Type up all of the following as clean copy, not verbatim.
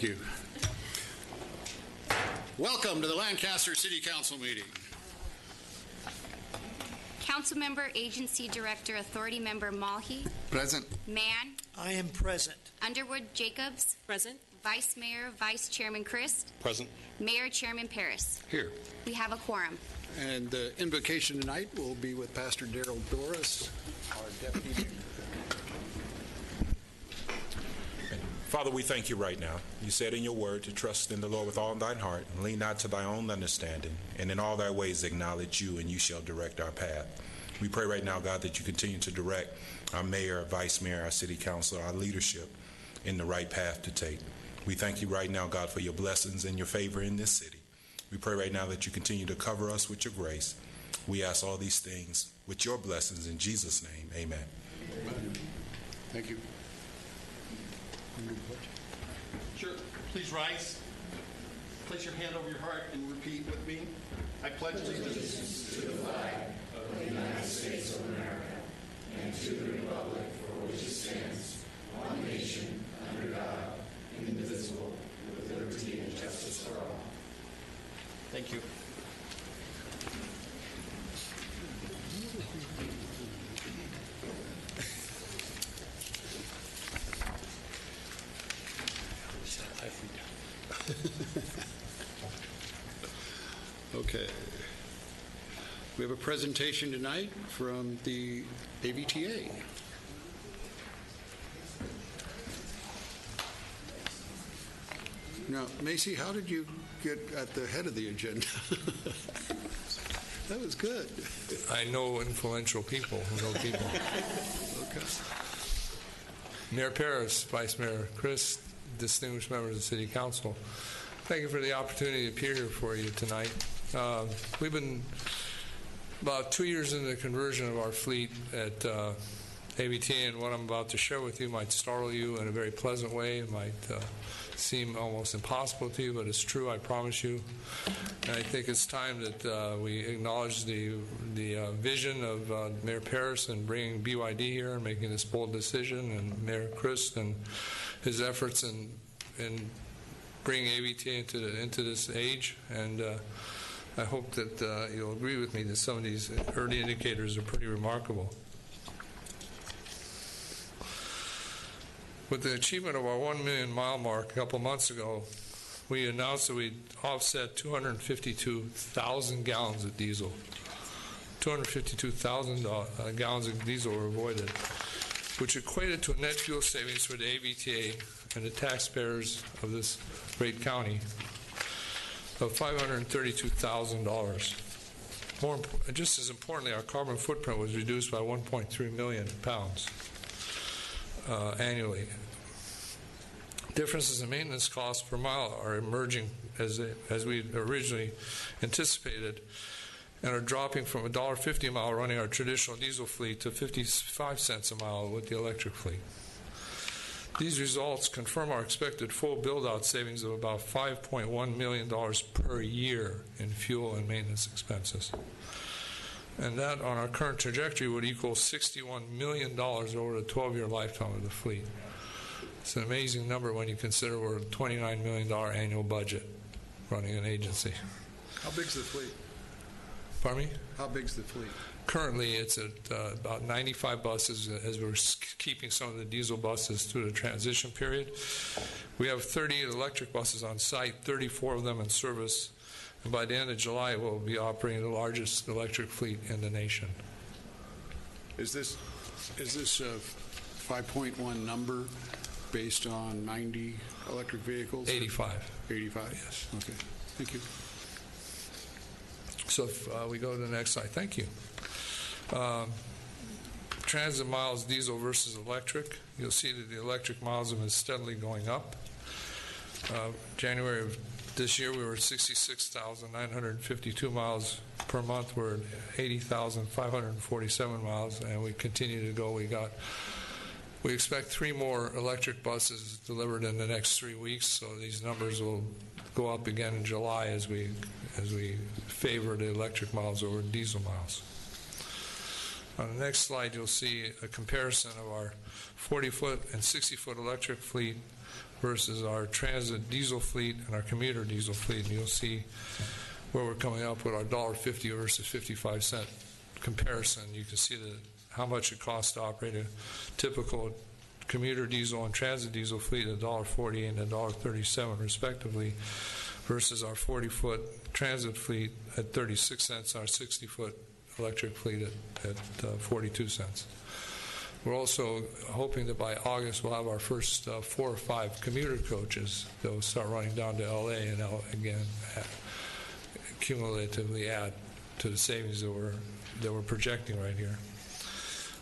Thank you. Welcome to the Lancaster City Council meeting. Council Member, Agency Director, Authority Member Malhi. Present. Mann. I am present. Underwood Jacobs. Present. Vice Mayor, Vice Chairman Christ. Present. Mayor, Chairman Paris. Here. We have a quorum. And the invocation tonight will be with Pastor Darrell Doris, our deputy. Father, we thank you right now. You said in your word to trust in the Lord with all thine heart, and lean not to thy own understanding, and in all thy ways acknowledge you, and you shall direct our path. We pray right now, God, that you continue to direct our mayor, our vice mayor, our city council, our leadership in the right path to take. We thank you right now, God, for your blessings and your favor in this city. We pray right now that you continue to cover us with your grace. We ask all these things with your blessings in Jesus' name. Amen. Thank you. Sure. Please rise. Place your hand over your heart and repeat with me. I pledge allegiance to the flag of the United States of America and to the republic for which it stands, one nation, under God, indivisible, with liberty and justice for all. Thank you. Okay. We have a presentation tonight from the AVTA. Now, Macy, how did you get at the head of the agenda? That was good. I know influential people who know people. Okay. Mayor Paris, Vice Mayor Chris, distinguished members of the City Council, thank you for the opportunity to appear here for you tonight. We've been about 2 years into the conversion of our fleet at AVTA, and what I'm about to share with you might startle you in a very pleasant way. It might seem almost impossible to you, but it's true, I promise you. And I think it's time that we acknowledge the vision of Mayor Paris in bringing BYD here and making this bold decision, and Mayor Chris and his efforts in bringing AVTA into this age. And I hope that you'll agree with me that some of these early indicators are pretty remarkable. With the achievement of our 1 million mile mark a couple months ago, we announced that we'd offset 252,000 gallons of diesel. 252,000 gallons of diesel were avoided, which equated to a net fuel savings for the AVTA and the taxpayers of this great county of $532,000. Just as importantly, our carbon footprint was reduced by 1.3 million pounds annually. Differences in maintenance costs per mile are emerging as we originally anticipated, and are dropping from $1.50 a mile running our traditional diesel fleet to 55 cents a mile with the electric fleet. These results confirm our expected full build-out savings of about $5.1 million per year in fuel and maintenance expenses. And that, on our current trajectory, would equal $61 million over the 12-year lifetime of the fleet. It's an amazing number when you consider we're a $29 million annual budget running an agency. How big's the fleet? Pardon me? How big's the fleet? Currently, it's at about 95 buses, as we're keeping some of the diesel buses through the transition period. We have 38 electric buses on site, 34 of them in service, and by the end of July, we'll be operating the largest electric fleet in the nation. Is this a 5.1 number based on 90 electric vehicles? 85. 85? Yes. Okay. Thank you. So if we go to the next slide. Thank you. Transit miles, diesel versus electric. You'll see that the electric miles have been steadily going up. January of this year, we were at 66,952 miles per month. We're at 80,547 miles, and we continue to go. We expect 3 more electric buses delivered in the next 3 weeks, so these numbers will go up again in July as we favor the electric miles over diesel miles. On the next slide, you'll see a comparison of our 40-foot and 60-foot electric fleet versus our transit diesel fleet and our commuter diesel fleet. And you'll see where we're coming up with our $1.50 versus 55-cent comparison. You can see how much it costs to operate a typical commuter diesel and transit diesel fleet at $1.48 and $1.37 respectively, versus our 40-foot transit fleet at 36 cents, our 60-foot electric fleet at 42 cents. We're also hoping that by August we'll have our first 4 or 5 commuter coaches that will start running down to LA and again cumulatively add to the savings that we're projecting right here.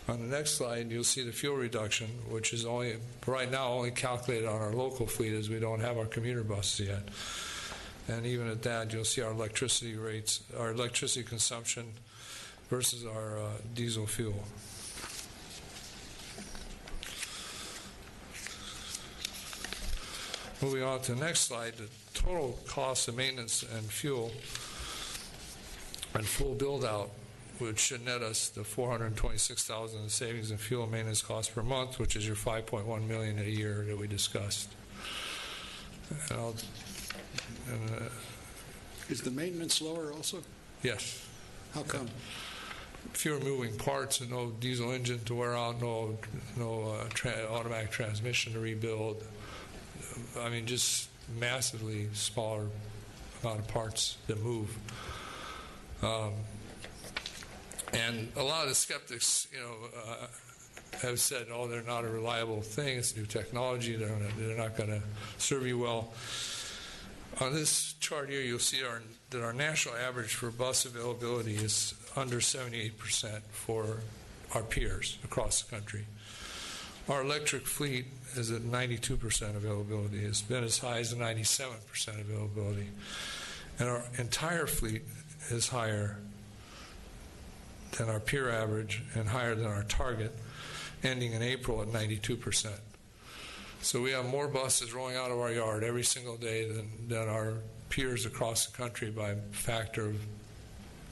On the next slide, you'll see the fuel reduction, which is only right now only calculated on our local fleet, as we don't have our commuter buses yet. And even at that, you'll see our electricity rates, our electricity consumption versus our diesel fuel. Moving on to the next slide, the total cost of maintenance and fuel and full build-out, which should net us the $426,000 in savings in fuel and maintenance costs per month, which is your $5.1 million a year that we discussed. Is the maintenance lower also? Yes. How come? Fewer moving parts and no diesel engine to wear out, no automatic transmission to rebuild. I mean, just massively smaller amount of parts that move. And a lot of the skeptics, have said, oh, they're not a reliable thing. It's new technology. They're not going to serve you well. On this chart here, you'll see that our national average for bus availability is under 78% for our peers across the country. Our electric fleet is at 92% availability. It's been as high as 97% availability. And our entire fleet is higher than our peer average and higher than our target, ending in April at 92%. So we have more buses rolling out of our yard every single day than our peers across the country by a factor of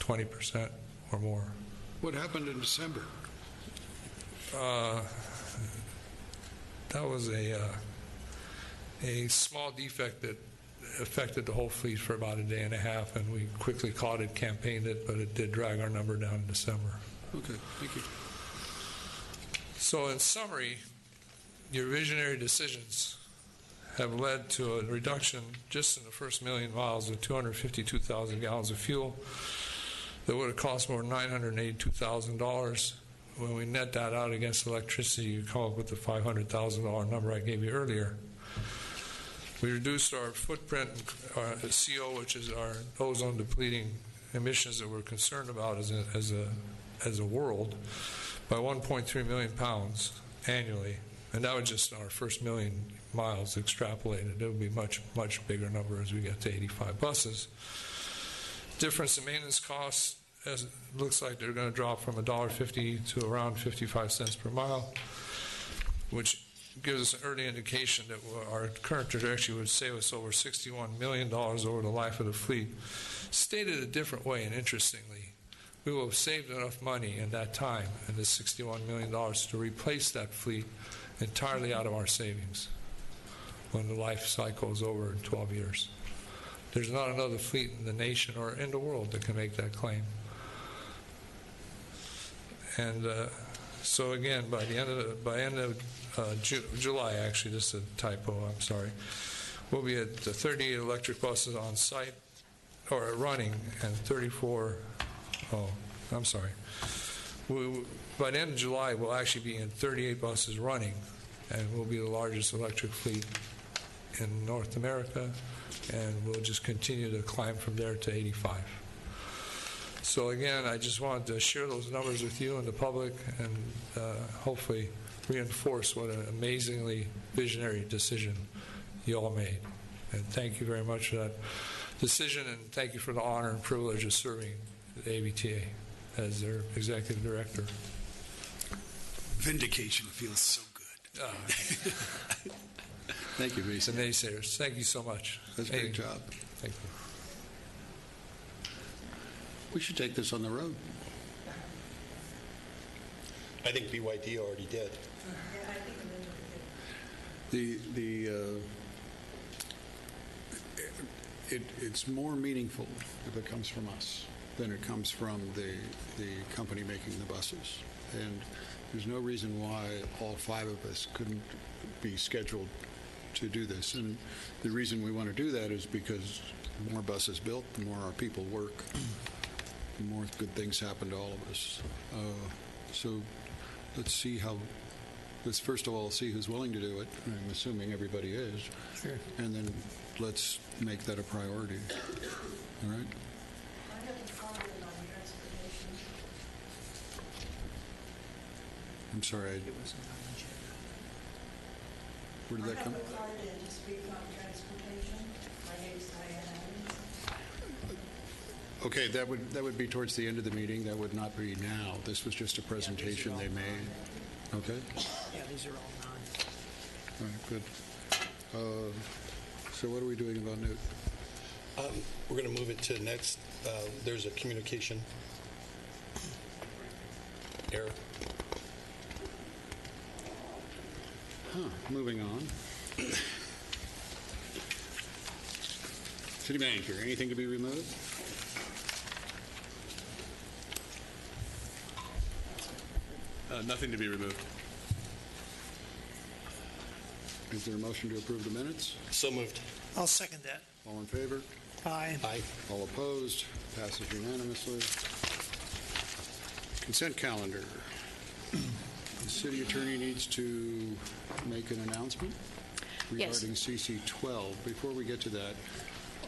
20% or more. What happened in December? That was a small defect that affected the whole fleet for about a day and a half, and we quickly caught it, campaigned it, but it did drag our number down in December. Okay, thank you. So in summary, your visionary decisions have led to a reduction just in the first million miles of 252,000 gallons of fuel that would have cost more than $982,000. When we net that out against electricity, you come up with the $500,000 number I gave you earlier. We reduced our footprint, our CO, which is our ozone depleting emissions that we're concerned about as a world, by 1.3 million pounds annually. And that was just our first million miles extrapolated. It would be much, much bigger number as we get to 85 buses. Difference in maintenance costs, as it looks like they're going to drop from $1.50 to around 55 cents per mile, which gives us an early indication that our current trajectory would save us over $61 million over the life of the fleet. Stated a different way, and interestingly, we will have saved enough money in that time, in this $61 million, to replace that fleet entirely out of our savings when the life cycle is over in 12 years. There's not another fleet in the nation or in the world that can make that claim. And so again, by end of July, actually, this is a typo, I'm sorry, we'll be at 38 electric buses on site, or running, and 34, by the end of July, we'll actually be in 38 buses running, and we'll be the largest electric fleet in North America, and we'll just continue to climb from there to 85. So again, I just wanted to share those numbers with you and the public, and hopefully reinforce what an amazingly visionary decision you all made. And thank you very much for that decision, and thank you for the honor and privilege of serving the ABTA as their executive director. Vindication feels so good. Thank you, Mason. The naysayers, thank you so much. That's a great job. Thank you. We should take this on the road. I think BYD already did. The it's more meaningful if it comes from us than it comes from the company making the buses. And there's no reason why all 5 of us couldn't be scheduled to do this. And the reason we want to do that is because the more buses built, the more our people work, the more good things happen to all of us. So let's first of all see who's willing to do it. I'm assuming everybody is. Sure. And then let's make that a priority. All right? I have a comment on transportation. I'm sorry. Where did that come? I have a card in to speak on transportation. My name's Diane Adams. Okay, that would be towards the end of the meeting. That would not be now. This was just a presentation they made. Okay? Yeah, these are all non. All right, good. So what are we doing about Newt? We're going to move it to next. There's a communication error. Moving on. City Manager, anything to be removed? Nothing to be removed. Is there a motion to approve the minutes? So moved. I'll second that. All in favor? Aye. Aye. All opposed? Passes unanimously. Consent calendar. The city attorney needs to make an announcement Yes. regarding CC 12. Before we get to that,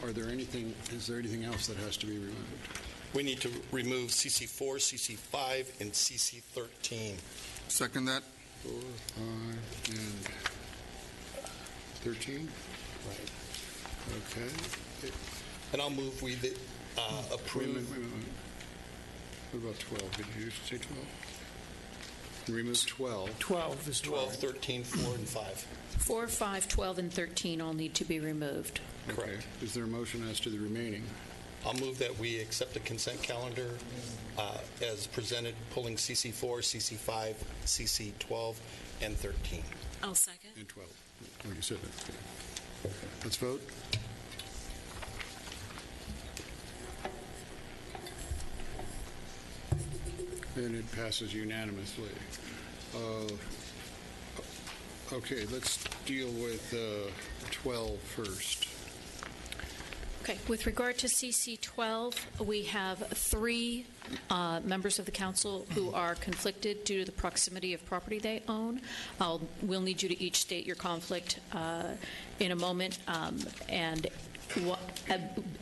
is there anything else that has to be removed? We need to remove CC4, CC5, and CC13. Second that. 4, 5, and 13? Right. Okay. And I'll move we approve. Wait a minute. What about 12? Did you say 12? Remove 12. 12 is 12, 13, 4, and 5. 4, 5, 12, and 13 all need to be removed. Okay. Correct. Is there a motion as to the remaining? I'll move that we accept the consent calendar as presented, pulling CC4, CC5, CC12, and 13. I'll second. And 12. Oh, you said that. Okay. Let's vote. And it passes unanimously. Okay, let's deal with 12 first. Okay, with regard to CC 12, we have 3 members of the council who are conflicted due to the proximity of property they own. We'll need you to each state your conflict in a moment, and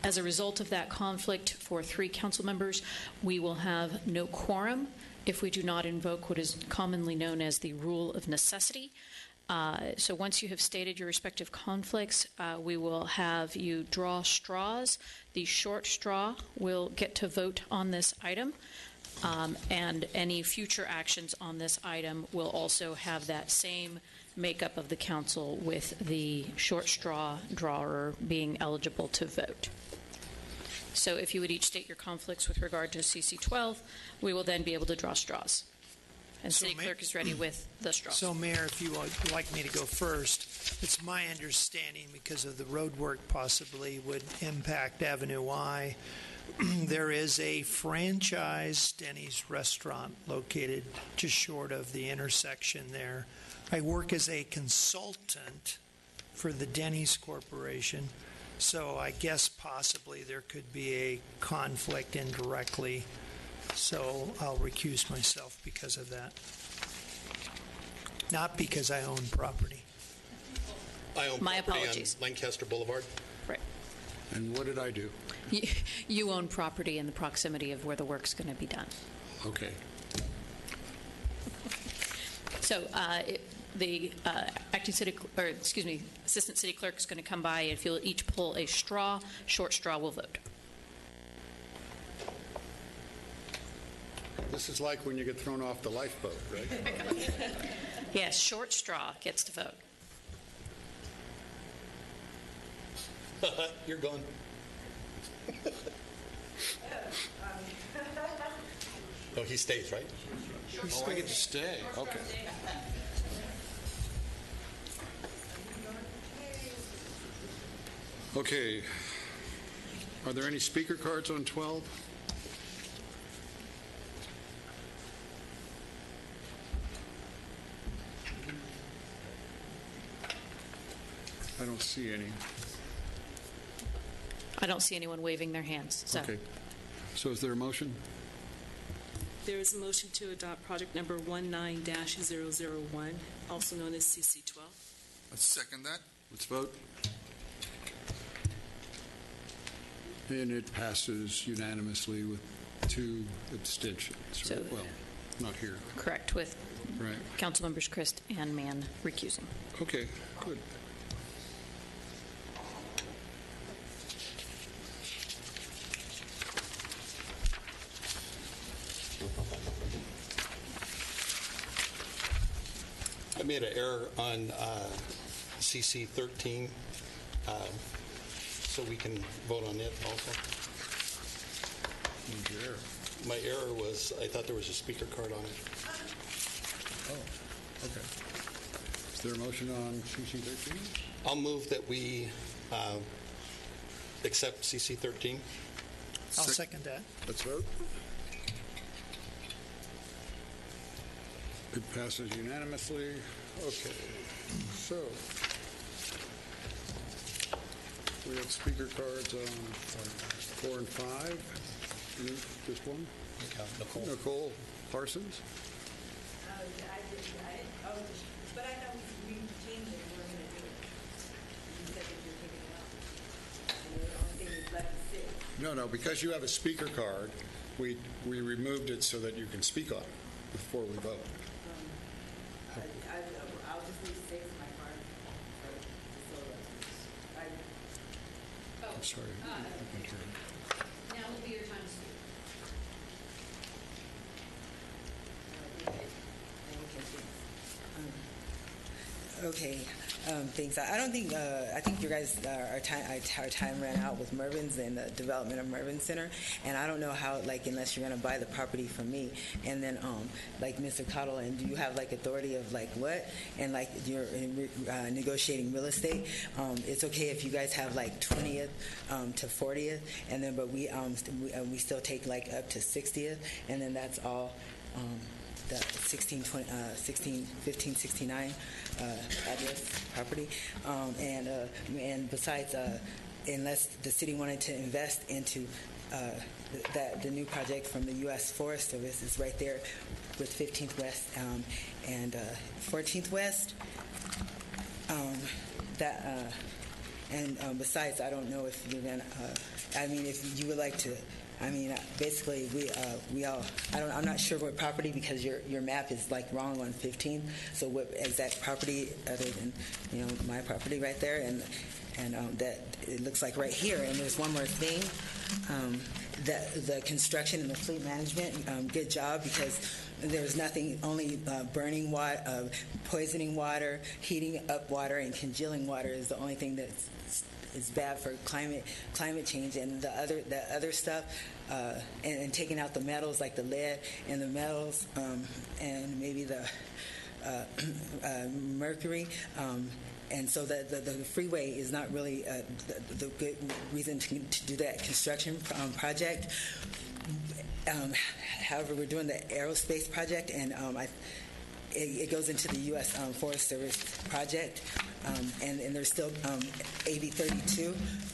as a result of that conflict for 3 council members, we will have no quorum if we do not invoke what is commonly known as the rule of necessity. So once you have stated your respective conflicts, we will have you draw straws. The short straw will get to vote on this item, and any future actions on this item will also have that same makeup of the council, with the short straw drawer being eligible to vote. So if you would each state your conflicts with regard to CC 12, we will then be able to draw straws. And So City Clerk is ready with the straws. So, Mayor, if you would like me to go first, it's my understanding, because of the road work possibly would impact Avenue I, there is a franchise Denny's restaurant located just short of the intersection there. I work as a consultant for the Denny's Corporation, so I guess possibly there could be a conflict indirectly. So I'll recuse myself because of that. Not because I own property. I own My property apologies. on Lancaster Boulevard. Right. And what did I do? You own property in the proximity of where the work's going to be done. Okay. So the acting city, or excuse me, assistant city clerk is going to come by. If you'll each pull a straw, short straw will vote. This is like when you get thrown off the lifeboat, right? Yes, short straw gets to vote. You're gone. Oh, he stays, right? Oh, I get to stay. Okay. Okay. Are there any speaker cards on 12? I don't see any. I don't see anyone waving their hands. So. Okay. So is there a motion? There is a motion to adopt project number 19-001, also known as CC12. Let's second that. Let's vote. And it passes unanimously with 2 abstentions. So- Right? Well, not here. Correct, with Right. Councilmembers Christ and Mann recusing. Okay, good. I made an error on CC 13, so we can vote on it also. What's your error? My error was, I thought there was a speaker card on it. Oh, okay. Is there a motion on CC 13? I'll move that we accept CC 13. I'll second that. Let's vote. It passes unanimously. Okay, so we have speaker cards on 4 and 5. Just one? Nicole Parsons. But I thought we changed it, we were going to do it. You said that you're taking it out. And the only thing is left is 6. No, because you have a speaker card, we removed it so that you can speak on it before we vote. I'll just leave 6 in my card. I'm sorry. I can't hear you. Now will be your time to speak. Okay, thanks. I don't think, I think you guys, our time ran out with Mervyn's and the development of Mervyn Center, and I don't know how, like, unless you're going to buy the property from me, and then, like, Mr. Cottle, and do you have, like, authority of, like, what? And, like, you're negotiating real estate. It's okay if you guys have, like, 20th to 40th, and then, but we still take, like, up to 60th, and then that's all. The 1569 address property, and besides, unless the city wanted to invest into the new project from the U.S. Forest Service is right there with 15th West and 14th West. Besides, I don't know if you're gonna. I mean, if you would like to. I mean, basically, we all. I'm not sure what property because your map is like wrong on 15. So what exact property other than my property right there and that it looks like right here. And there's one more thing. The construction and the fleet management. Good job because there's nothing. Only burning water, poisoning water, heating up water, and congealing water is the only thing that's. Is bad for climate change, and the other stuff, and taking out the metals like the lead and the metals, and maybe the mercury, and so that the freeway is not really the good reason to do that construction project. However, we're doing the aerospace project, and it goes into the U.S. Forest Service project, and there's still AB 32,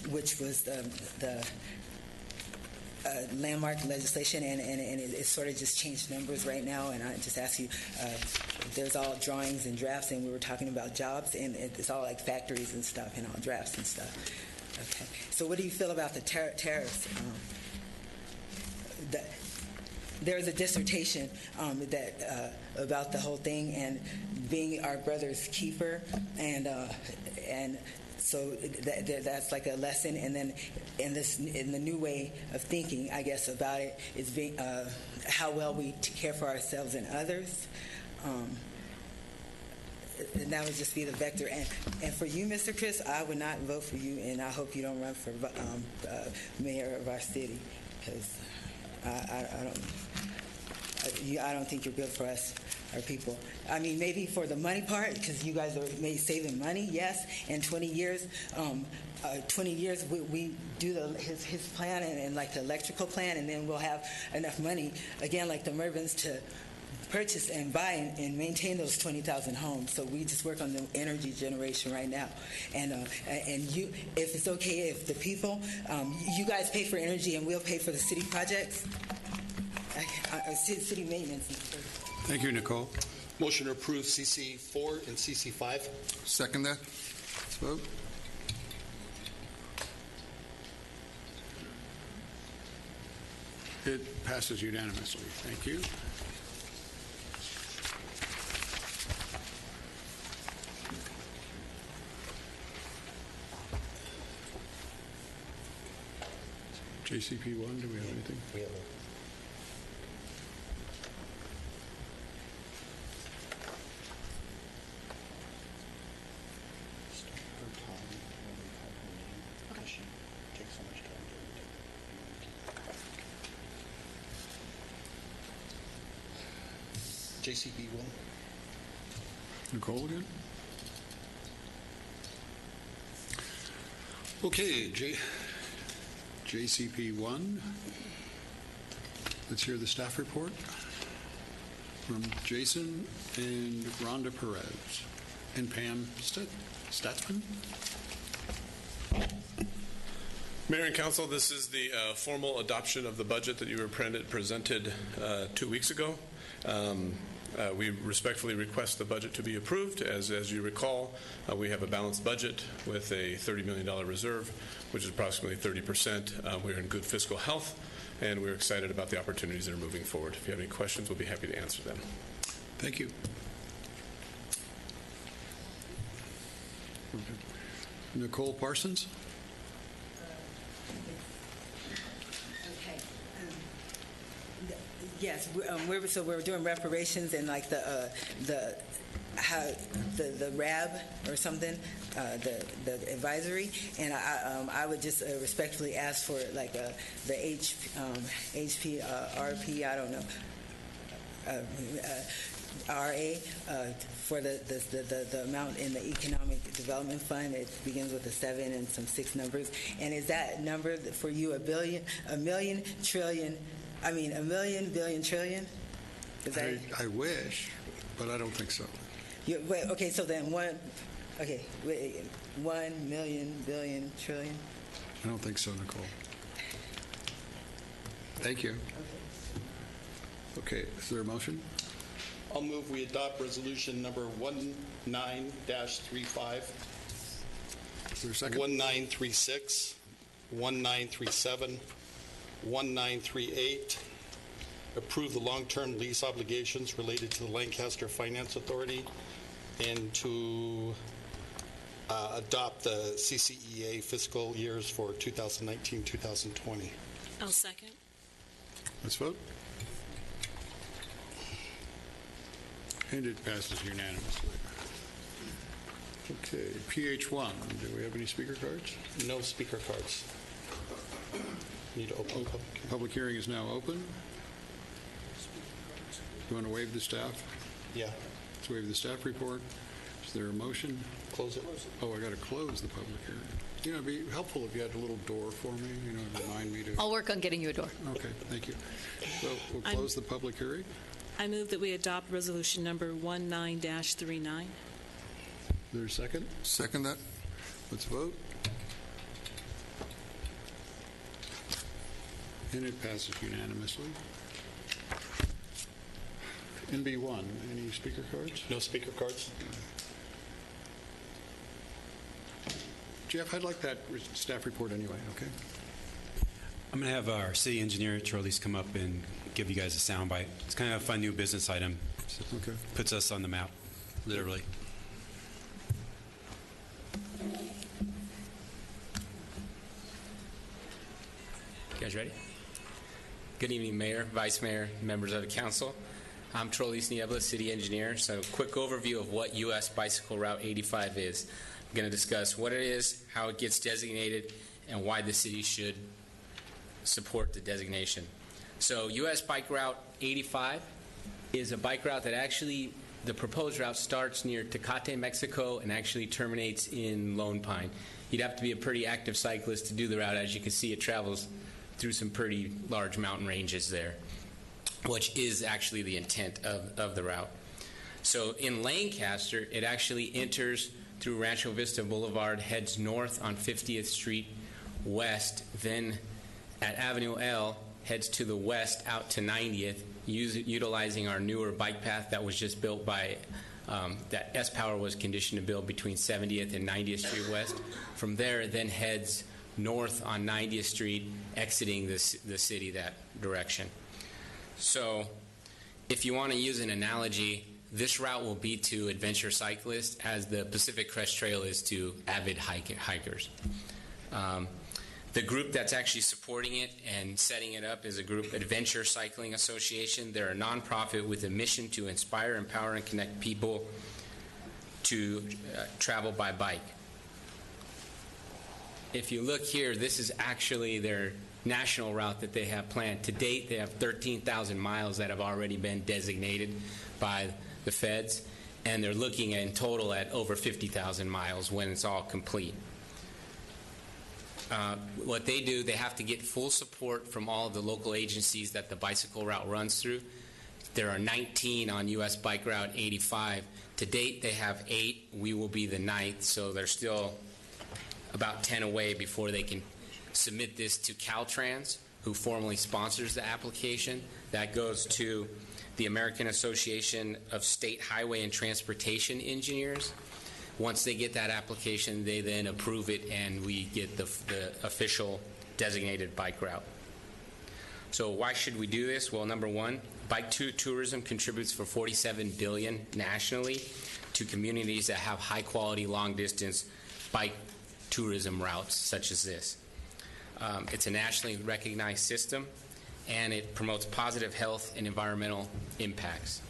which was the landmark legislation, and it sort of just changed numbers right now. And I just ask you, there's all drawings and drafts, and we were talking about jobs, and it's all like factories and stuff, and all drafts and stuff. Okay. So what do you feel about the tariffs? There's a dissertation about the whole thing, and being our brother's keeper, and so that's like a lesson. And then in the new way of thinking, I guess, about it is being how well we care for ourselves and others. And that would just be the vector. And for you, Mr. Chris, I would not vote for you, and I hope you don't run for mayor of our city, because I don't. I don't think you're good for us, our people. I mean, maybe for the money part, because you guys are maybe saving money, yes. In 20 years, we do his plan and like the electrical plan, and then we'll have enough money again, like the Mervyns, to purchase and buy and maintain those 20,000 homes. So we just work on the energy generation right now. And you, if it's okay, if the people, you guys pay for energy and we'll pay for the city projects, city maintenance. Thank you, Nicole. Motion to approve CC4 and CC5. Second that. Let's vote. It passes unanimously. Thank you. JCP1, do we have anything? We have JCP1. Nicole again? Okay, JCP1. Let's hear the staff report from Jason and Rhonda Perez and Pam Statsman. Mayor and Council, this is the formal adoption of the budget that you were presented 2 weeks ago. We respectfully request the budget to be approved. As you recall, we have a balanced budget with a $30 million reserve, which is approximately 30%. We're in good fiscal health, and we're excited about the opportunities that are moving forward. If you have any questions, we'll be happy to answer them. Thank you. Nicole Parsons. Okay. Yes, we're doing reparations and like the RAB or something, the advisory, and I would just respectfully ask for like the HPRP, I don't know, RA for the amount in the Economic Development Fund. It begins with a 7 and some 6 numbers. And is that number for you a million, billion, trillion? Is that I wish, but I don't think so. Wait, okay, so then 1 million, billion, trillion? I don't think so, Nicole. Thank you. Okay, is there a motion? I'll move we adopt resolution number 19-35, Is there a second? 1936, 1937, 1938. Approve the long-term lease obligations related to the Lancaster Finance Authority, and to adopt the CCEA fiscal years for 2019-2020. I'll second. Let's vote. And it passes unanimously. Okay, PH1, do we have any speaker cards? No speaker cards. Need to open public. Public hearing is now open. You want to waive the staff? Yeah. Let's waive the staff report. Is there a motion? Close it. Oh, I got to close the public hearing. You know, it'd be helpful if you had a little door for me, you know, to remind me to... I'll work on getting you a door. Okay, thank you. So we'll close the public hearing. I move that we adopt resolution number 19-39. Is there a second? Second that. Let's vote. And it passes unanimously. NB1, any speaker cards? No speaker cards. Jeff, I'd like that staff report anyway, okay? I'm going to have our city engineer, Charlize, come up and give you guys a soundbite. It's kind of a fun new business item. Okay. Puts us on the map, literally. You guys ready? Good evening, Mayor, Vice Mayor, members of the council. I'm Charlize Niebla, city engineer. So a quick overview of what U.S. Bicycle Route 85 is. I'm going to discuss what it is, how it gets designated, and why the city should support the designation. So U.S. Bike Route 85 is a bike route that actually, the proposed route starts near Tecate, Mexico, and actually terminates in Lone Pine. You'd have to be a pretty active cyclist to do the route. As you can see, it travels through some pretty large mountain ranges there, which is actually the intent of the route. So in Lancaster, it actually enters through Rancho Vista Boulevard, heads north on 50th Street west, then at Avenue L, heads to the west out to 90th, utilizing our newer bike path that was just built by, that S-Power was conditioned to build between 70th and 90th Street West. From there, it then heads north on 90th Street, exiting the city that direction. So if you want to use an analogy, this route will be to adventure cyclists as the Pacific Crest Trail is to avid hikers. The group that's actually supporting it and setting it up is a group, Adventure Cycling Association. They're a nonprofit with a mission to inspire, empower, and connect people to travel by bike. If you look here, this is actually their national route that they have planned. To date, they have 13,000 miles that have already been designated by the feds, and they're looking in total at over 50,000 miles when it's all complete. What they do, they have to get full support from all of the local agencies that the bicycle route runs through. There are 19 on U.S. Bike Route 85. To date, they have 8. We will be the 9th, so they're still about 10 away before they can submit this to Caltrans, who formally sponsors the application. That goes to the American Association of State Highway and Transportation Engineers. Once they get that application, they then approve it, and we get the official designated bike route. So why should we do this? Well, number one, bike tourism contributes for $47 billion nationally to communities that have high-quality, long-distance bike tourism routes such as this. It's a nationally recognized system, and it promotes positive health and environmental impacts.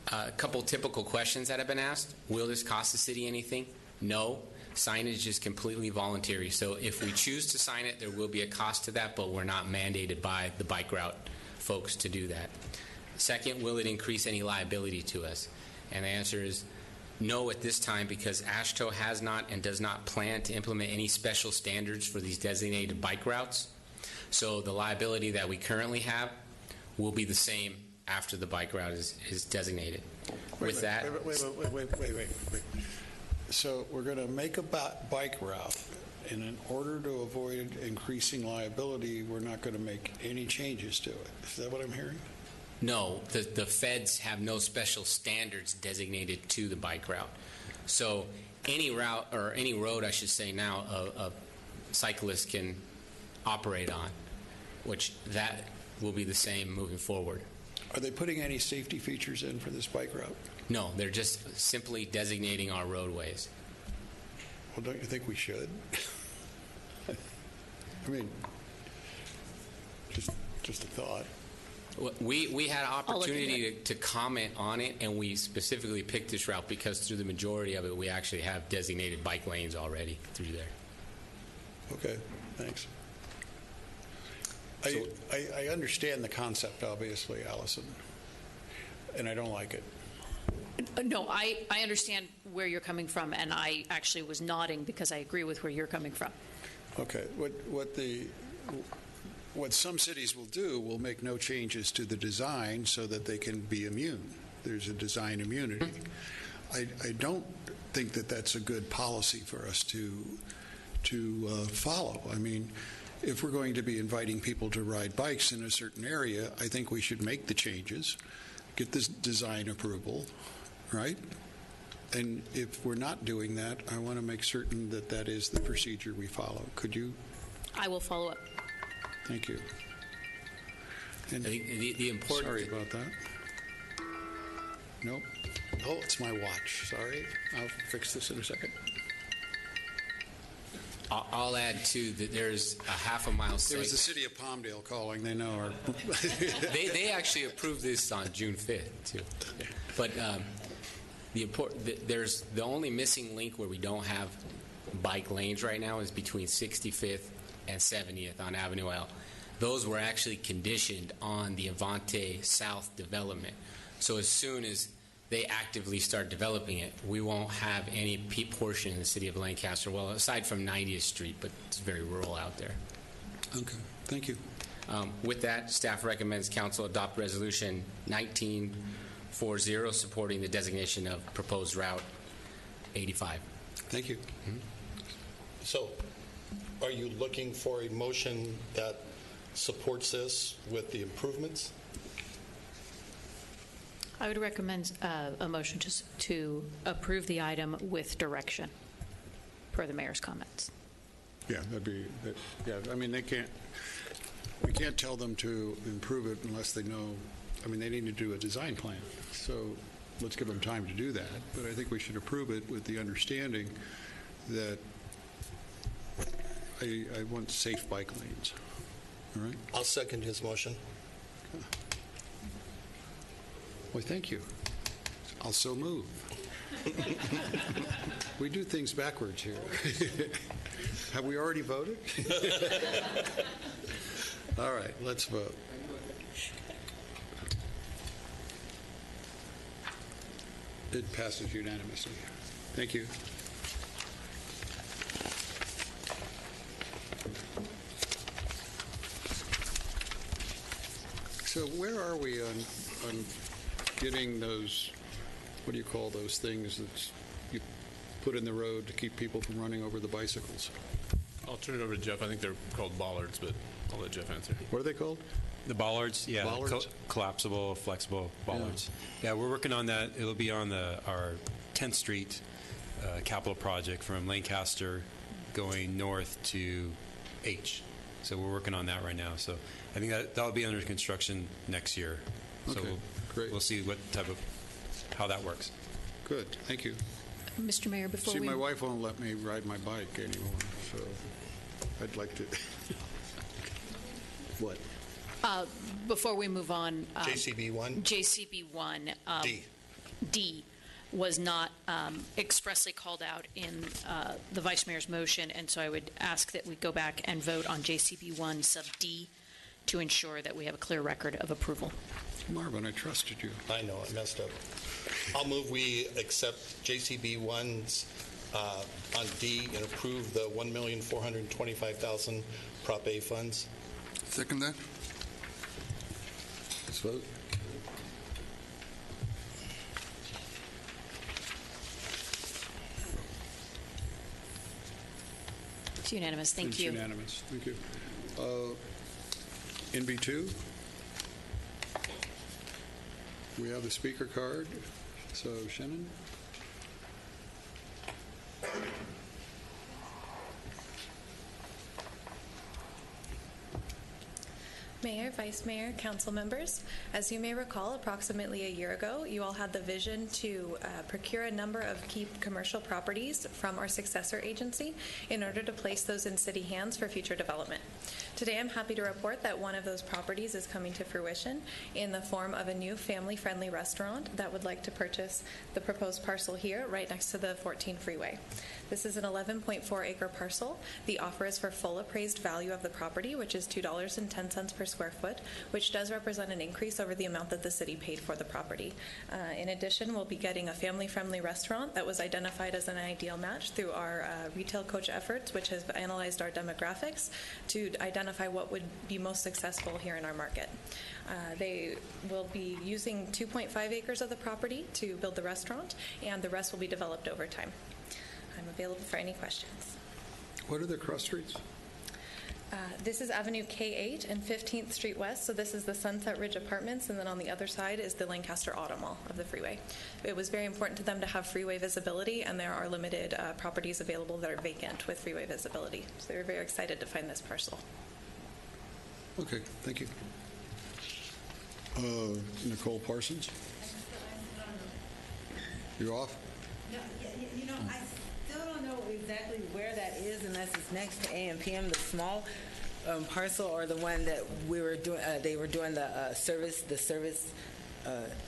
A couple typical questions that have been asked. Will this cost the city anything? No. Signage is completely voluntary. So if we choose to sign it, there will be a cost to that, but we're not mandated by the bike route folks to do that. Second, will it increase any liability to us? And the answer is no at this time, because AASHTO has not and does not plan to implement any special standards for these designated bike routes. So the liability that we currently have will be the same after the bike route is designated. Wait. So we're going to make a bike route, and in order to avoid increasing liability, we're not going to make any changes to it. Is that what I'm hearing? No, the feds have no special standards designated to the bike route. So any route, or any road, I should say now, a cyclist can operate on, which that will be the same moving forward. Are they putting any safety features in for this bike route? No, they're just simply designating our roadways. Well, don't you think we should? I mean, just a thought. We had an opportunity to comment on it, and we specifically picked this route because through the majority of it, we actually have designated bike lanes already through there. Okay, thanks. I understand the concept, obviously, Allison, and I don't like it. No, I understand where you're coming from, and I actually was nodding because I agree with where you're coming from. Okay, what some cities will do will make no changes to the design so that they can be immune. There's a design immunity. I don't think that that's a good policy for us to follow. I mean, if we're going to be inviting people to ride bikes in a certain area, I think we should make the changes, get this design approval, right? And if we're not doing that, I want to make certain that that is the procedure we follow. Could you? I will follow up. Thank you. And I think the important... Sorry about that. Nope. Oh, it's my watch. Sorry. I'll fix this in a second. I'll add, too, that there's a half a mile It was the city of Palmdale calling. They know our... they actually approved this on June 5th, too. But there's the only missing link where we don't have bike lanes right now is between 65th and 70th on Avenue L. Those were actually conditioned on the Avante South development. So as soon as they actively start developing it, we won't have any portion in the city of Lancaster, well, aside from 90th Street, but it's very rural out there. Okay, thank you. With that, staff recommends council adopt resolution 1940 supporting the designation of proposed route 85. Thank you. So, are you looking for a motion that supports this with the improvements? I would recommend a motion to approve the item with direction, per the mayor's comments. Yeah, I mean, we can't tell them to improve it unless they know, I mean, they need to do a design plan. So let's give them time to do that. But I think we should approve it with the understanding that I want safe bike lanes. All right? I'll second his motion. Well, thank you. I'll so move. We do things backwards here. Have we already voted? All right, let's vote. It passes unanimously. Thank you. So where are we on getting those, what do you call those things that you put in the road to keep people from running over the bicycles? I'll turn it over to Jeff. I think they're called bollards, but I'll let Jeff answer. What are they called? The bollards, yeah. Bollards? Collapsible, flexible bollards. Yeah, we're working on that. It'll be on our 10th Street capital project from Lancaster going north to H. So we're working on that right now. So I think that'll be under construction next year. So Okay, great. We'll see what type of, how that works. Good, thank you. Mr. Mayor, before See, we... my wife won't let me ride my bike anymore, so I'd like to. What? Before we move on... JCB1? JCB1. D. D was not expressly called out in the Vice Mayor's motion, and so I would ask that we go back and vote on JCB1 sub D to ensure that we have a clear record of approval. Marvin, I trusted you. I know, I messed up. I'll move we accept JCB1's on D and approve the $1,425,000 Prop A funds. Second that. Let's vote. It's unanimous. Thank It's you. unanimous. Thank you. NB2. We have the speaker card. So, Shannon? Mayor, Vice Mayor, council members, as you may recall, approximately a year ago, you all had the vision to procure a number of key commercial properties from our successor agency in order to place those in city hands for future development. Today, I'm happy to report that one of those properties is coming to fruition in the form of a new family-friendly restaurant that would like to purchase the proposed parcel here right next to the 14 freeway. This is an 11.4-acre parcel. The offer is for full appraised value of the property, which is $2.10 per square foot, which does represent an increase over the amount that the city paid for the property. In addition, we'll be getting a family-friendly restaurant that was identified as an ideal match through our retail coach efforts, which has analyzed our demographics to identify what would be most successful here in our market. They will be using 2.5 acres of the property to build the restaurant, and the rest will be developed over time. I'm available for any questions. What are the cross streets? This is Avenue K8 and 15th Street West, so this is the Sunset Ridge Apartments, and then on the other side is the Lancaster Auto Mall of the freeway. It was very important to them to have freeway visibility, and there are limited properties available that are vacant with freeway visibility. So they were very excited to find this parcel. Okay, thank you. Nicole Parsons? You off? No, you know, I still don't know exactly where that is unless it's next to AMPM, the small parcel, or the one that we were doing. They were doing the service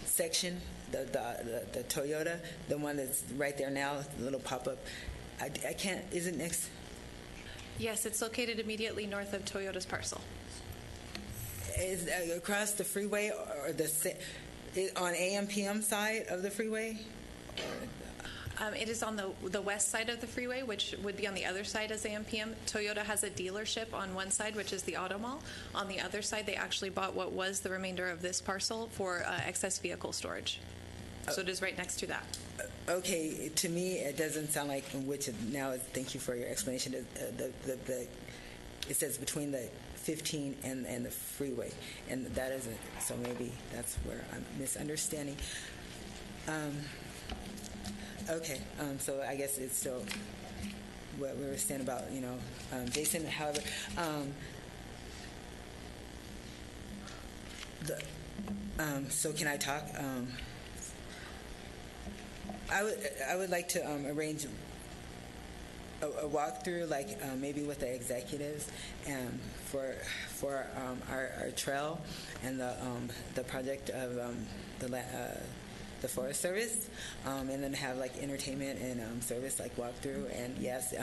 section, the Toyota, the one that's right there now, the little pop up. I can't. Is it next? Yes, it's located immediately north of Toyota's parcel. Is across the freeway or on AM/PM side of the freeway? It is on the west side of the freeway, which would be on the other side as AMPM. Toyota has a dealership on one side, which is the auto mall. On the other side, they actually bought what was the remainder of this parcel for excess vehicle storage. So it is right next to that. Okay, to me, it doesn't sound like, thank you for your explanation. It says between the 15 and the freeway, and that isn't, so maybe that's where I'm misunderstanding. Okay, so I guess it's still what we were saying about, Jason, however, so can I talk? I would like to arrange a walkthrough, like maybe with the executives, and for our trail and the project of the Forest Service, and then have like entertainment and service like walkthrough. And yes,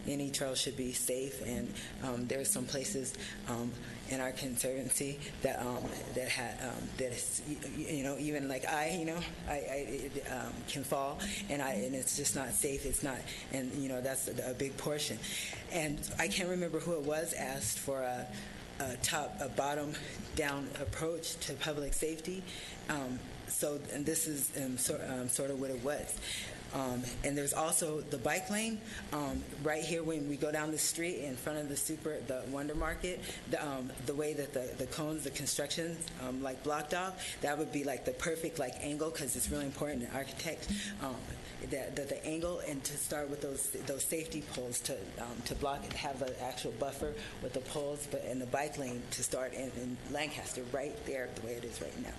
any trail should be safe. And there's some places in our conservancy that is, even like I can fall, and it's just not safe. It's not, and that's a big portion. And I can't remember who it was asked for a bottom down approach to public safety. And this is sort of what it was. And there's also the bike lane right here when we go down the street in front of the Wonder Market. The way that the cones, the construction, like blocked off, that would be like the perfect like angle, because it's really important in architects. The angle, and to start with those safety poles to block and have an actual buffer with the poles, but in the bike lane to start in Lancaster right there the way it is right now.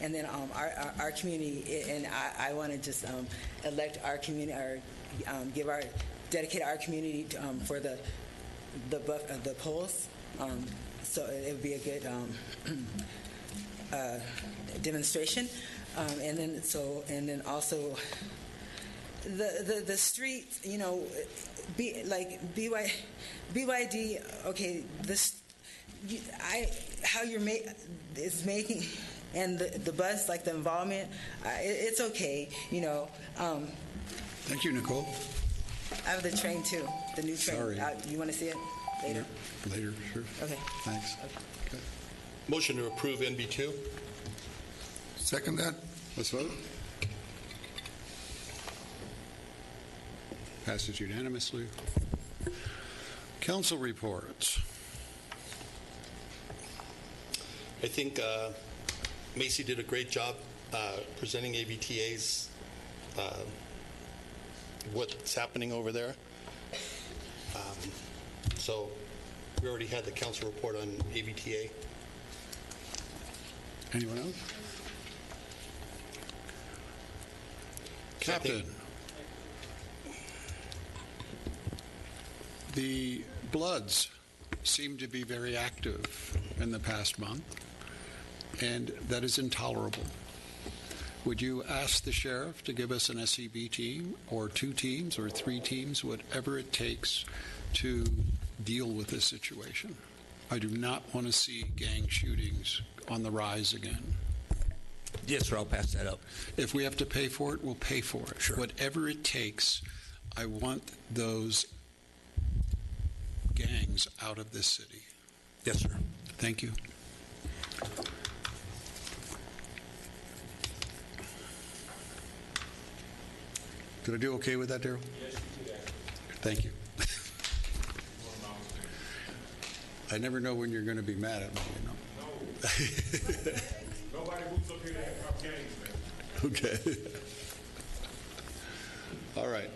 And then our community, and I want to just elect our community, or dedicate our community for the poles. So it would be a good demonstration. And then also the streets, BYD. Okay, how you're making, and the bus, like the involvement, it's okay. Thank you, Nicole. I have the train too, the new train. Sorry. You want to see it later? Later, sure. Okay. Thanks. Okay. Motion to approve NB2. Second that. Let's vote. Passes unanimously. Council reports. I think Macy did a great job presenting AVTA's what's happening over there. So we already had the council report on AVTA. Anyone else? Captain, the Bloods seem to be very active in the past month, and that is intolerable. Would you ask the sheriff to give us an SEB team, or 2 teams, or 3 teams, whatever it takes to deal with this situation? I do not want to see gang shootings on the rise again. Yes, sir, I'll pass that up. If we have to pay for it, we'll pay for it. Sure. Whatever it takes, I want those gangs out of this city. Yes, sir. Thank you. Did I do okay with that, Darryl? Yes, you did. Thank you. I never know when you're going to be mad at me, No. Nobody moves up here to have gangs, man. Okay. All right.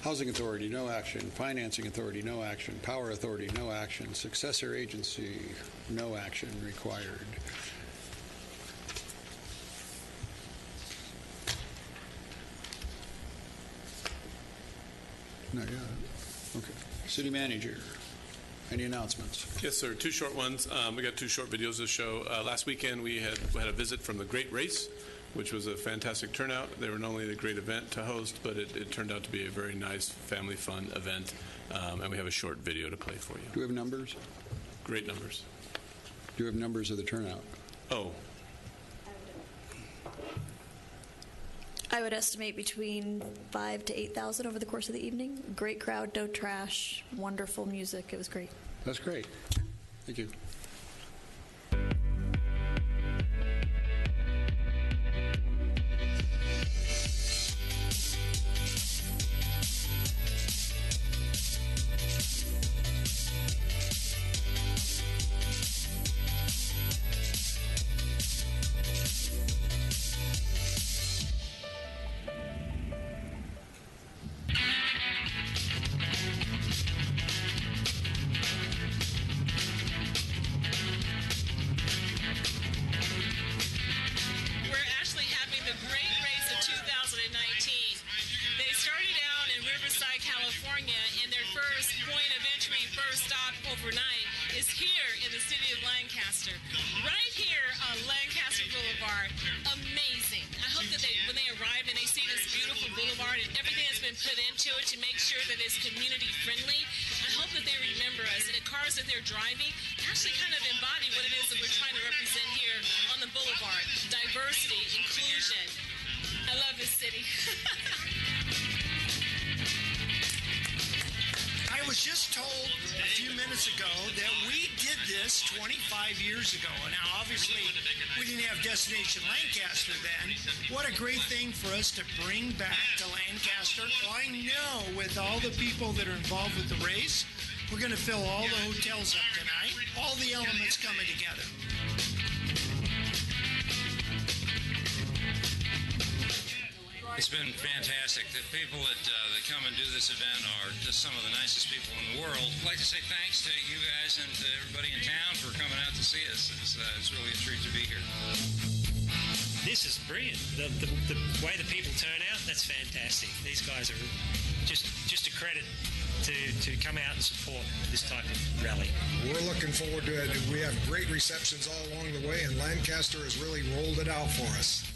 Housing Authority, no action. Financing Authority, no action. Power Authority, no action. Successor Agency, no action required. Not yet. Okay. City Manager, any announcements? Yes, sir. 2 short ones. We got 2 short videos to show. Last weekend, we had a visit from the Great Race. which was a fantastic turnout. They were not only a great event to host, but it turned out to be a very nice family fun event, and we have a short video to play for you. Do we have numbers? Great numbers. Do we have numbers of the turnout? Oh, I would estimate between 5,000 to 8,000 over the course of the evening. Great crowd, no trash, wonderful music. It was great. That's great. Thank you. overnight is here in the city of Lancaster, right here on Lancaster Boulevard. Amazing. I hope that when they arrive and they see this beautiful boulevard and everything that's been put into it to make sure that it's community friendly, I hope that they remember us and the cars that they're driving actually kind of embody what it is that we're trying to represent here on the boulevard. Diversity, inclusion. I love this city. I was just told a few minutes ago that we did this 25 years ago. Now, obviously, we didn't have Destination Lancaster then. What a great thing for us to bring back to Lancaster. Well, I know with all the people that are involved with the race, we're going to fill all the hotels up tonight. All the elements coming together. It's been fantastic. The people that come and do this event are just some of the nicest people in the world. I'd like to say thanks to you guys and to everybody in town for coming out to see us. It's really a treat to be here. This is brilliant. The way the people turn out, that's fantastic. These guys are just a credit to come out and support this type of rally. We're looking forward to it. We have great receptions all along the way, and Lancaster has really rolled it out for us.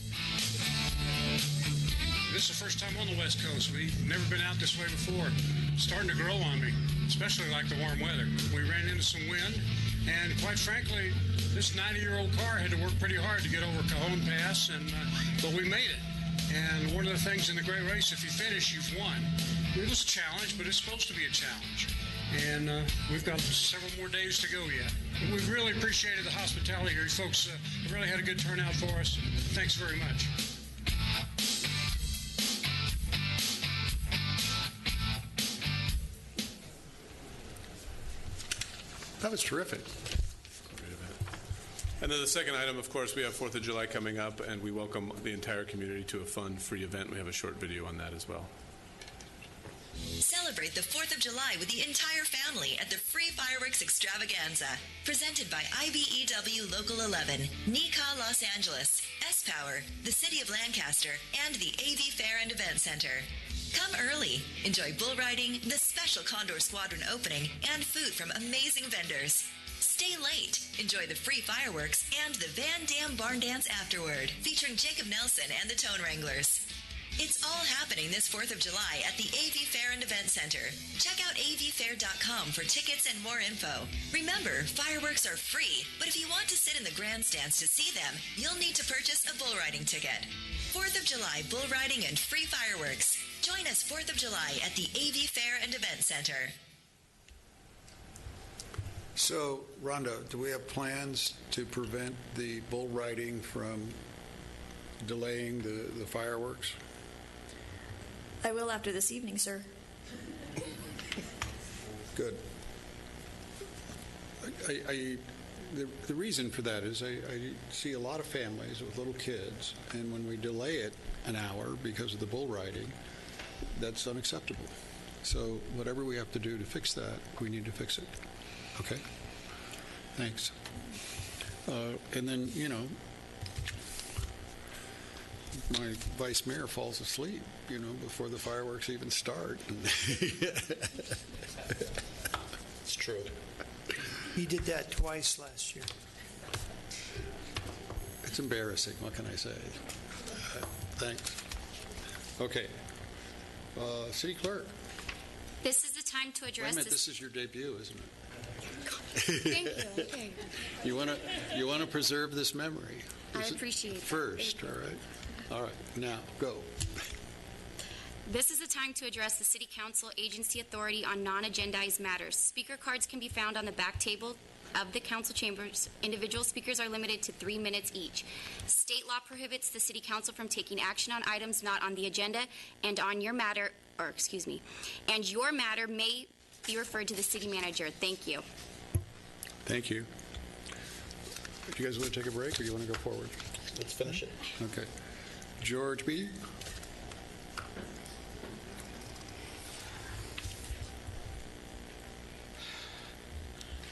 This is the first time on the West Coast. We've never been out this way before. It's starting to grow on me, especially like the warm weather. We ran into some wind, and quite frankly, this 90-year-old car had to work pretty hard to get over Cajon Pass, but we made it. And one of the things in the Great Race, if you finish, you've won. It was a challenge, but it's supposed to be a challenge. And we've got several more days to go yet. And we've really appreciated the hospitality here. You folks have really had a good turnout for us. Thanks very much. That was terrific. And then the second item, of course, we have 4th of July coming up, and we welcome the entire community to a fun, free event. We have a short video on that as well. Celebrate the 4th of July with the entire family at the Free Fireworks Extravaganza. Presented by IBEW Local 11, NECA Los Angeles, S-Power, the City of Lancaster, and the AV Fair and Event Center. Come early. Enjoy bull riding, the special Condor Squadron opening, and food from amazing vendors. Stay late. Enjoy the free fireworks and the Van Dam Barn Dance afterward, featuring Jacob Nelson and the Tone Wranglers. It's all happening this 4th of July at the AV Fair and Event Center. Check out avfair.com for tickets and more info. Remember, fireworks are free, but if you want to sit in the grandstands to see them, you'll need to purchase a bull riding ticket. 4th of July bull riding and free fireworks. Join us 4th of July at the AV Fair and Event Center. So, Rhonda, do we have plans to prevent the bull riding from delaying the fireworks? I will after this evening, sir. Good. The reason for that is I see a lot of families with little kids, and when we delay it an hour because of the bull riding, that's unacceptable. So whatever we have to do to fix that, we need to fix it. Okay? Thanks. And then, my vice mayor falls asleep, before the fireworks even start. It's true. He did that twice last year. It's embarrassing. What can I say? Thanks. Okay. City Clerk. This is the time to Wait a address minute, this is your debut, isn't it? Thank you. Okay. You want to preserve this memory. I appreciate that. First, Thank all you. right. All right, now, go. This is the time to address the City Council Agency Authority on non-agendized matters. Speaker cards can be found on the back table of the council chambers. Individual speakers are limited to 3 minutes each. State law prohibits the City Council from taking action on items not on the agenda and on your matter, and your matter may be referred to the city manager. Thank you. Thank you. Do you guys want to take a break or do you want to go forward? Let's finish it. Okay. George B.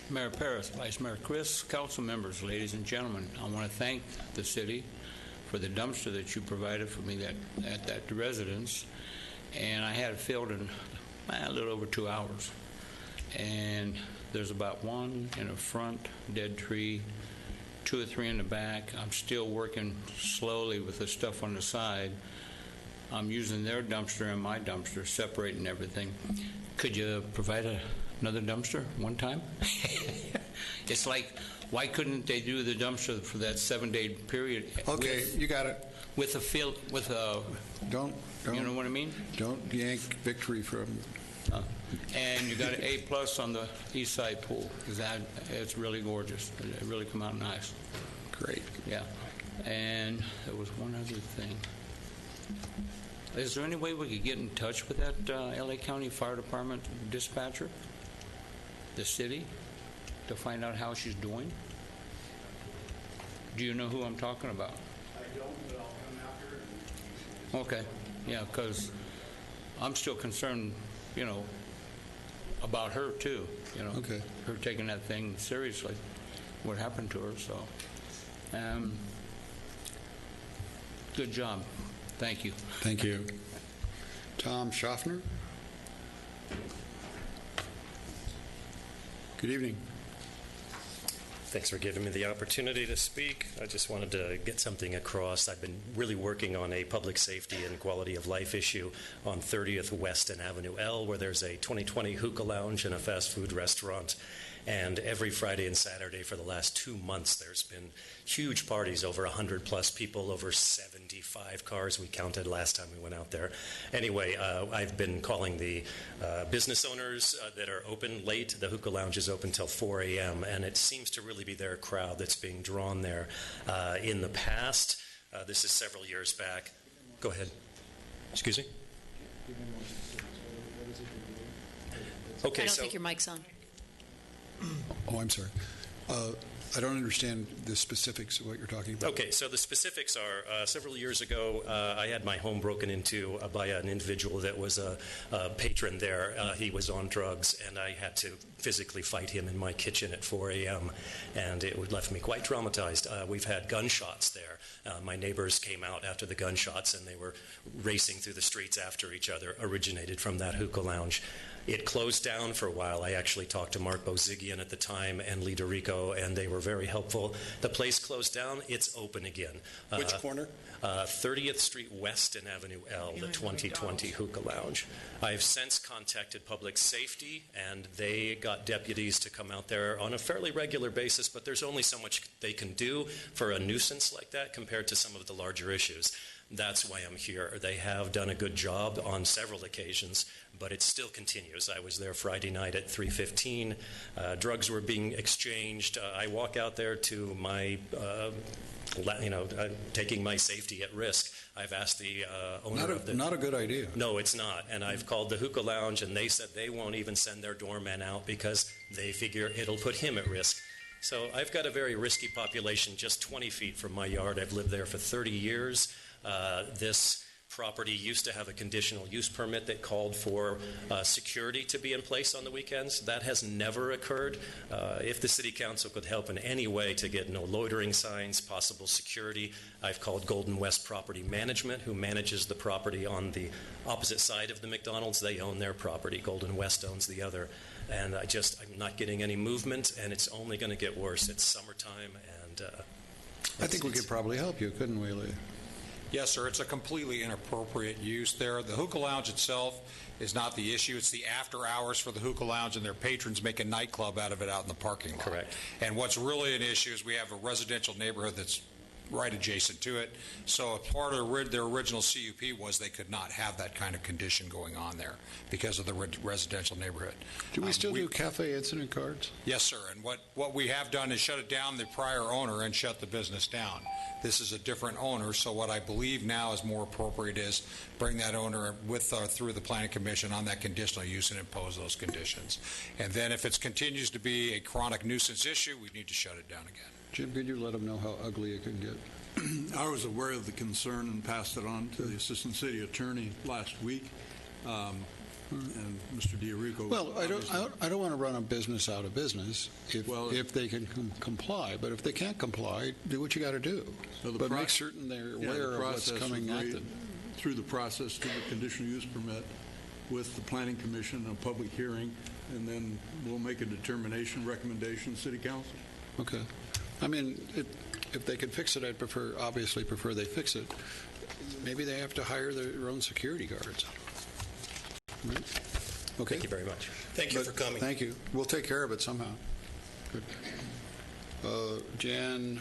Mayor Paris, Vice Mayor Chris, council members, ladies and gentlemen, I want to thank the city for the dumpster that you provided for me at that residence. And I had it filled in a little over 2 hours. And there's about one in the front, dead tree, 2 or 3 in the back. I'm still working slowly with the stuff on the side. I'm using their dumpster and my dumpster, separating everything. Could you provide another dumpster one time? It's like, why couldn't they do the dumpster for that 7-day period? Okay, you got it. With a field, with a... Don't. You know what I mean? Don't yank victory from... And you got an A+ on the east side pool, because it's really gorgeous. It really come out nice. Great. Yeah. And there was one other thing. Is there any way we could get in touch with that LA County Fire Department dispatcher, the city, to find out how she's doing? Do you know who I'm talking about? I don't, but I'll come after. Okay. Yeah, because I'm still concerned, about her too. Okay. Her taking that thing seriously. What happened to her? So, good job. Thank you. Thank you. Tom Schaffner. Good evening. Thanks for giving me the opportunity to speak. I just wanted to get something across. I've been really working on a public safety and quality of life issue on 30th West and Avenue L, where there's a 2020 hookah lounge and a fast food restaurant. And every Friday and Saturday for the last 2 months, there's been huge parties, over 100-plus people, over 75 cars we counted last time we went out there. Anyway, I've been calling the business owners that are open late. The hookah lounge is open till 4 a.m., and it seems to really be their crowd that's being drawn there. In the past, this is several years back. Go ahead. Excuse me? Okay, I don't think your mic's on. Oh, I'm sorry. I don't understand the specifics of what you're talking about. Okay, so the specifics are several years ago, I had my home broken into by an individual that was a patron there. He was on drugs, and I had to physically fight him in my kitchen at 4 a.m., and it left me quite traumatized. We've had gunshots there. My neighbors came out after the gunshots, and they were racing through the streets after each other, originated from that hookah lounge. It closed down for a while. I actually talked to Mark Bozigian at the time and Lee DeRico, and they were very helpful. The place closed down. It's open again. Which corner? 30th Street West and Avenue L, the 2020 hookah lounge. I've since contacted public safety, and they got deputies to come out there on a fairly regular basis, but there's only so much they can do for a nuisance like that compared to some of the larger issues. That's why I'm here. They have done a good job on several occasions, but it still continues. I was there Friday night at 3:15. Drugs were being exchanged. I walk out there to my, taking my safety at risk. I've asked the owner of the... Not a good idea. No, it's not. And I've called the hookah lounge, and they said they won't even send their doorman out because they figure it'll put him at risk. So I've got a very risky population just 20 feet from my yard. I've lived there for 30 years. This property used to have a conditional use permit that called for security to be in place on the weekends. That has never occurred. If the City Council could help in any way to get no loitering signs, possible security, I've called Golden West Property Management, who manages the property on the opposite side of the McDonald's. They own their property. Golden West owns the other. And I'm not getting any movement, and it's only going to get worse. It's summertime, and... I think we could probably help you, couldn't we, Lee? Yes, sir. It's a completely inappropriate use there. The hookah lounge itself is not the issue. It's the after hours for the hookah lounge and their patrons make a nightclub out of it out in the parking lot. Correct. And what's really an issue is we have a residential neighborhood that's right adjacent to it. So part of their original CUP was they could not have that kind of condition going on there because of the residential neighborhood. Do we still do cafe incident cards? Yes, sir. And what we have done is shut it down, the prior owner, and shut the business down. This is a different owner, so what I believe now is more appropriate is bring that owner through the Planning Commission on that conditional use and impose those conditions. And then if it continues to be a chronic nuisance issue, we need to shut it down again. Jim, could you let them know how ugly it can get? I was aware of the concern and passed it on to the Assistant City Attorney last week. And Mr. Diorico. Well, I don't want to run a business out of business if they can comply. But if they can't comply, do what you got to do. So but make certain they're aware of what's coming at them. Through the process to the conditional use permit with the Planning Commission, a public hearing, and then we'll make a determination, recommendation, City Council. Okay. I mean, if they can fix it, I'd obviously prefer they fix it. Maybe they have to hire their own security guards. Right. Okay. Thank you very much. Thank you for coming. Thank you. We'll take care of it somehow. Good. Jan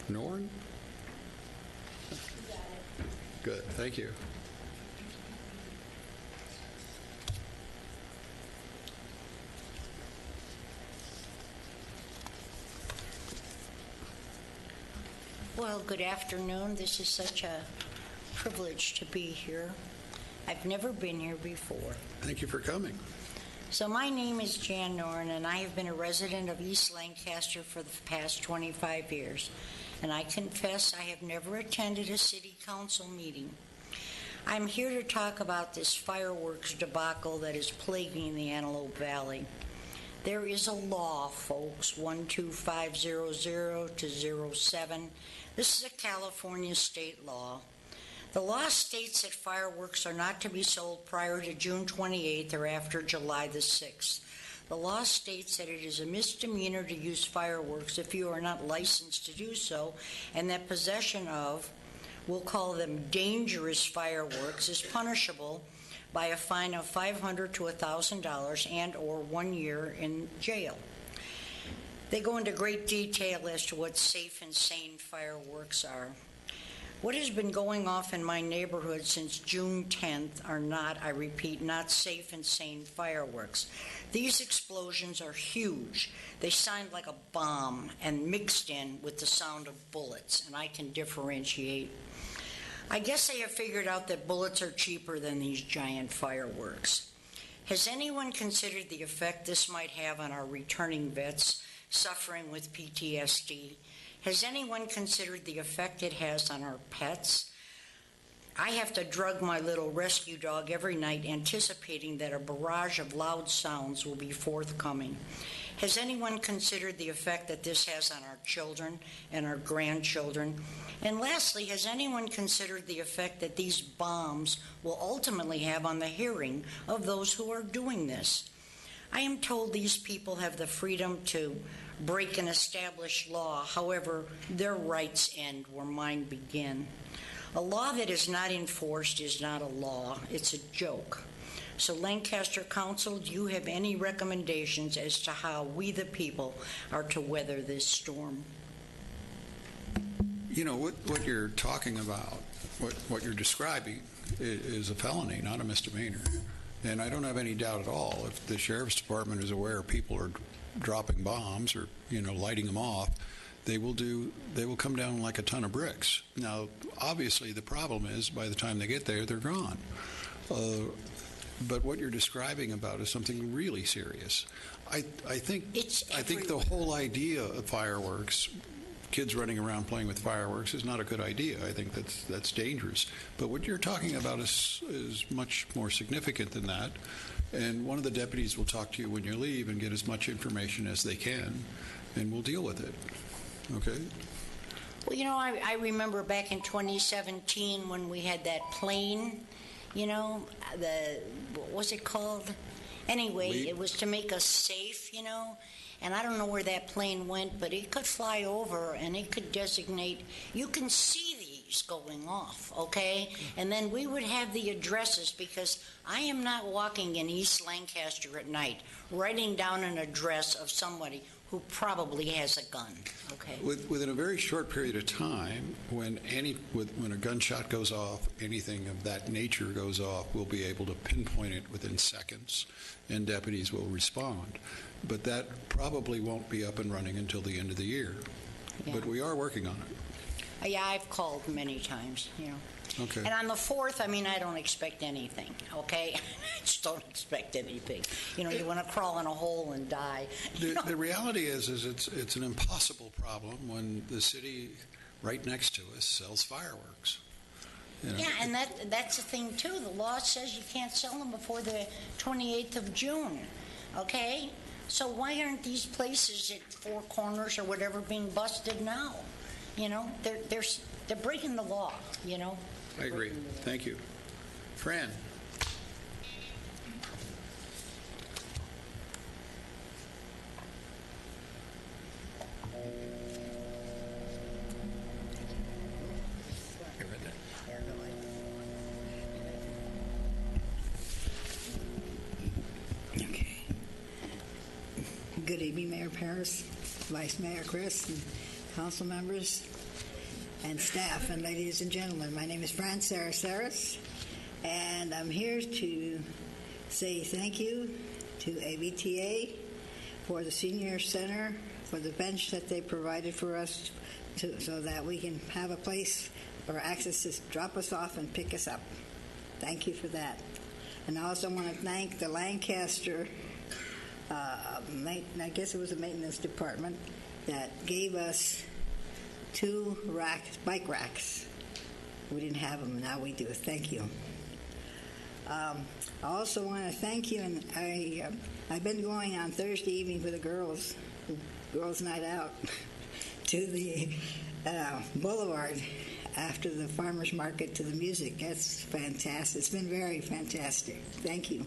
Norn? Good. Thank you. Well, good afternoon. This is such a privilege to be here. I've never been here before. Thank you for coming. So my name is Jan Norn, and I have been a resident of East Lancaster for the past 25 years. And I confess I have never attended a city council meeting. I'm here to talk about this fireworks debacle that is plaguing the Antelope Valley. There is a law, folks, 12500-07. This is a California state law. The law states that fireworks are not to be sold prior to June 28th or after July the 6th. The law states that it is a misdemeanor to use fireworks if you are not licensed to do so, and that possession of, we'll call them dangerous fireworks, is punishable by a fine of $500 to $1,000 and or 1 year in jail. They go into great detail as to what safe and sane fireworks are. What has been going off in my neighborhood since June 10th are not, I repeat, not safe and sane fireworks. These explosions are huge. They sound like a bomb and mixed in with the sound of bullets, and I can differentiate. I guess they have figured out that bullets are cheaper than these giant fireworks. Has anyone considered the effect this might have on our returning vets suffering with PTSD? Has anyone considered the effect it has on our pets? I have to drug my little rescue dog every night anticipating that a barrage of loud sounds will be forthcoming. Has anyone considered the effect that this has on our children and our grandchildren? And lastly, has anyone considered the effect that these bombs will ultimately have on the hearing of those who are doing this? I am told these people have the freedom to break an established law. However, their rights end where mine begin. A law that is not enforced is not a law. It's a joke. So Lancaster Council, do you have any recommendations as to how we the people are to weather this storm? You know, what you're talking about, what you're describing is a felony, not a misdemeanor. And I don't have any doubt at all if the Sheriff's Department is aware people are dropping bombs or, lighting them off, they will come down like a ton of bricks. Now, obviously, the problem is by the time they get there, they're gone. But what you're describing about is something really serious. I think the whole idea of fireworks, kids running around playing with fireworks, is not a good idea. I think that's dangerous. But what you're talking about is much more significant than that. And one of the deputies will talk to you when you leave and get as much information as they can, and we'll deal with it. Okay? Well, I remember back in 2017 when we had that plane, what was it called? Anyway, it was to make us safe, and I don't know where that plane went, but it could fly over and it could designate, you can see buses going off, okay? And then we would have the addresses, because I am not walking in East Lancaster at night writing down an address of somebody who probably has a gun, okay? Within a very short period of time, when a gunshot goes off, anything of that nature goes off, we'll be able to pinpoint it within seconds, and deputies will respond. But that probably won't be up and running until the end of the year. Yeah. But we are working on it. Yeah, I've called many times, you know. Okay. And on the 4th, I mean, I don't expect anything, okay? I just don't expect anything. You know, you want to crawl in a hole and die. The reality is it's an impossible problem when the city right next to us sells fireworks. You know? Yeah, and that's the thing, too. The law says you can't sell them before the 28th of June, okay? So why aren't these places at Four Corners or whatever being busted now? You know, they're breaking the law, you know? I agree. Thank you. Fran. Good evening, Mayor Paris, Vice Mayor Chris, and council members, and staff, and ladies and gentlemen. My name is Fran Sarasaris, and I'm here to say thank you to ABTA for the senior center, for the bench that they provided for us so that we can have a place or access to drop us off and pick us up. Thank you for that. And I also want to thank the Lancaster I guess it was the maintenance department that gave us 2 bike racks. We didn't have them, now we do. Thank you. I also want to thank you, and I've been going on Thursday evening with the girls night out, to the boulevard after the farmers market to the music. That's fantastic. It's been very fantastic. Thank you.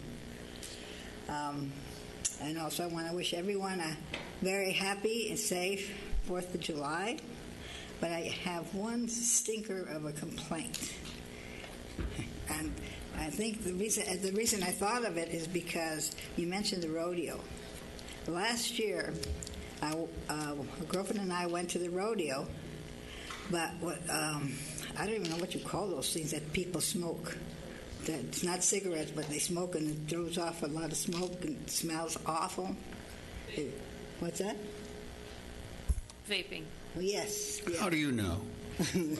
And also I want to wish everyone a very happy and safe 4th of July. But I have one stinker of a complaint. And I think the reason I thought of it is because you mentioned the rodeo. Last year, a girlfriend and I went to the rodeo, but I don't even know what you call those things that people smoke. It's not cigarettes, but they smoke and it throws off a lot of smoke and it smells awful. What's that? Vaping. Well, yes. Yeah. How do you know? And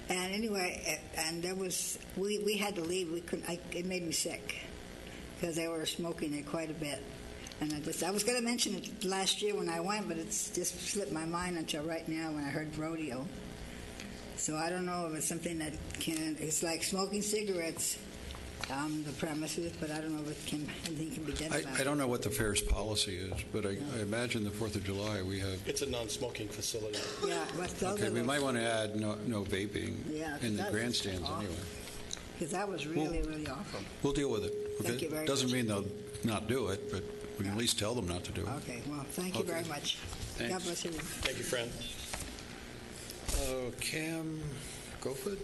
anyway, and there was we had to leave. We couldn't. It made me sick because they were smoking it quite a bit. And I was going to mention it last year when I went, but it's just slipped my mind until right now when I heard rodeo. So I don't know if it's something that it's like smoking cigarettes on the premises, but I don't know if anything can be done about it. I don't know what the fair's policy is, but I imagine the 4th of July we have... It's a non-smoking facility. Yeah, but okay, we might want to add no vaping in the grandstands awful. Anyway. Because that was really awful. We'll deal with it. Okay? Thank you very Doesn't much. mean they'll not do it, but we can at least tell them not to do it. Okay, well, thank you very much. Thanks. God bless you. Thank you, friend. Cam Gofood?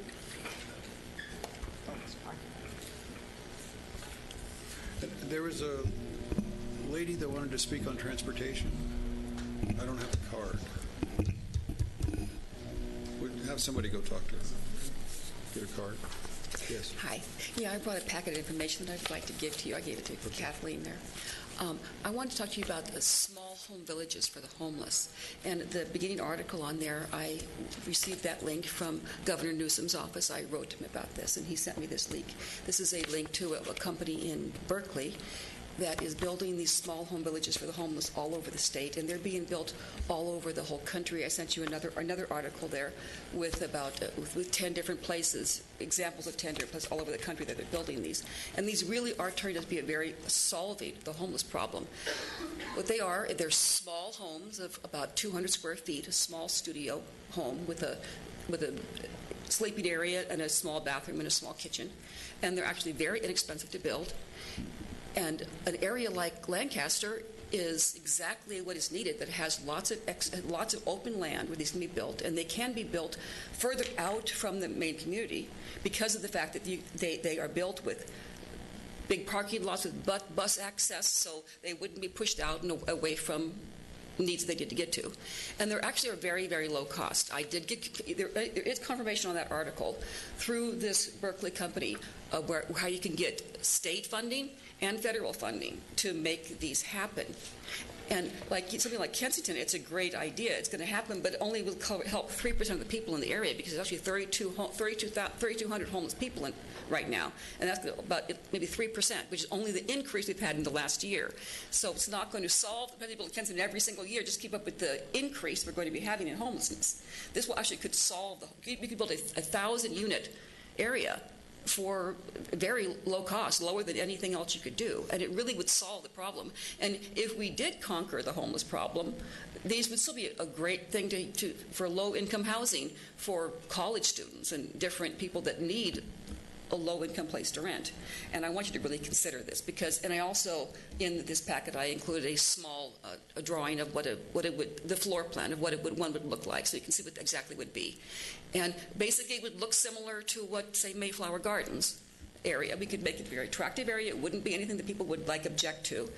There was a lady that wanted to speak on transportation. I don't have the card. We'd have somebody go talk to her. Get a card. Yes. Hi. Yeah, I brought a packet of information that I'd like to give to you. I gave it to Kathleen there. I wanted to talk to you about the small home villages for the homeless. And the beginning article on there, I received that link from Governor Newsom's office. I wrote to him about this, and he sent me this link. This is a link to a company in Berkeley that is building these small home villages for the homeless all over the state, and they're being built all over the whole country. I sent you another article there with about with 10 different places, examples of 10 different places all over the country that they're building these. And these really are turning out to be a very solving the homeless problem. What they are, they're small homes of about 200 square feet, a small studio home with a sleeping area and a small bathroom and a small kitchen. And they're actually very inexpensive to build. And an area like Lancaster is exactly what is needed, that has lots of open land where these can be built, and they can be built further out from the main community because of the fact that they are built with big parking lots with bus access, so they wouldn't be pushed out and away from needs they need to get to. And they're actually are very, very low cost. I did get, there is confirmation on that article through this Berkeley company of how you can get state funding and federal funding to make these happen. And like something like Kensington, it's a great idea. It's going to happen, but it only will help 3% of the people in the area, because there's actually 3,200 homeless people right now. And that's about maybe 3%, which is only the increase we've had in the last year. So it's not going to solve the people in Kensington every single year. Just keep up with the increase we're going to be having in homelessness. This will actually could solve, we could build a 1,000-unit area for very low cost, lower than anything else you could do. And it really would solve the problem. And if we did conquer the homeless problem, these would still be a great thing for low-income housing for college students and different people that need a low-income place to rent. And I want you to really consider this, because, and I also, in this packet, I included a small a drawing of what it would, the floor plan of what one would look like, so you can see what exactly would be. And basically, it would look similar to what, say, Mayflower Gardens area. We could make it a very attractive area. It wouldn't be anything that people would object to.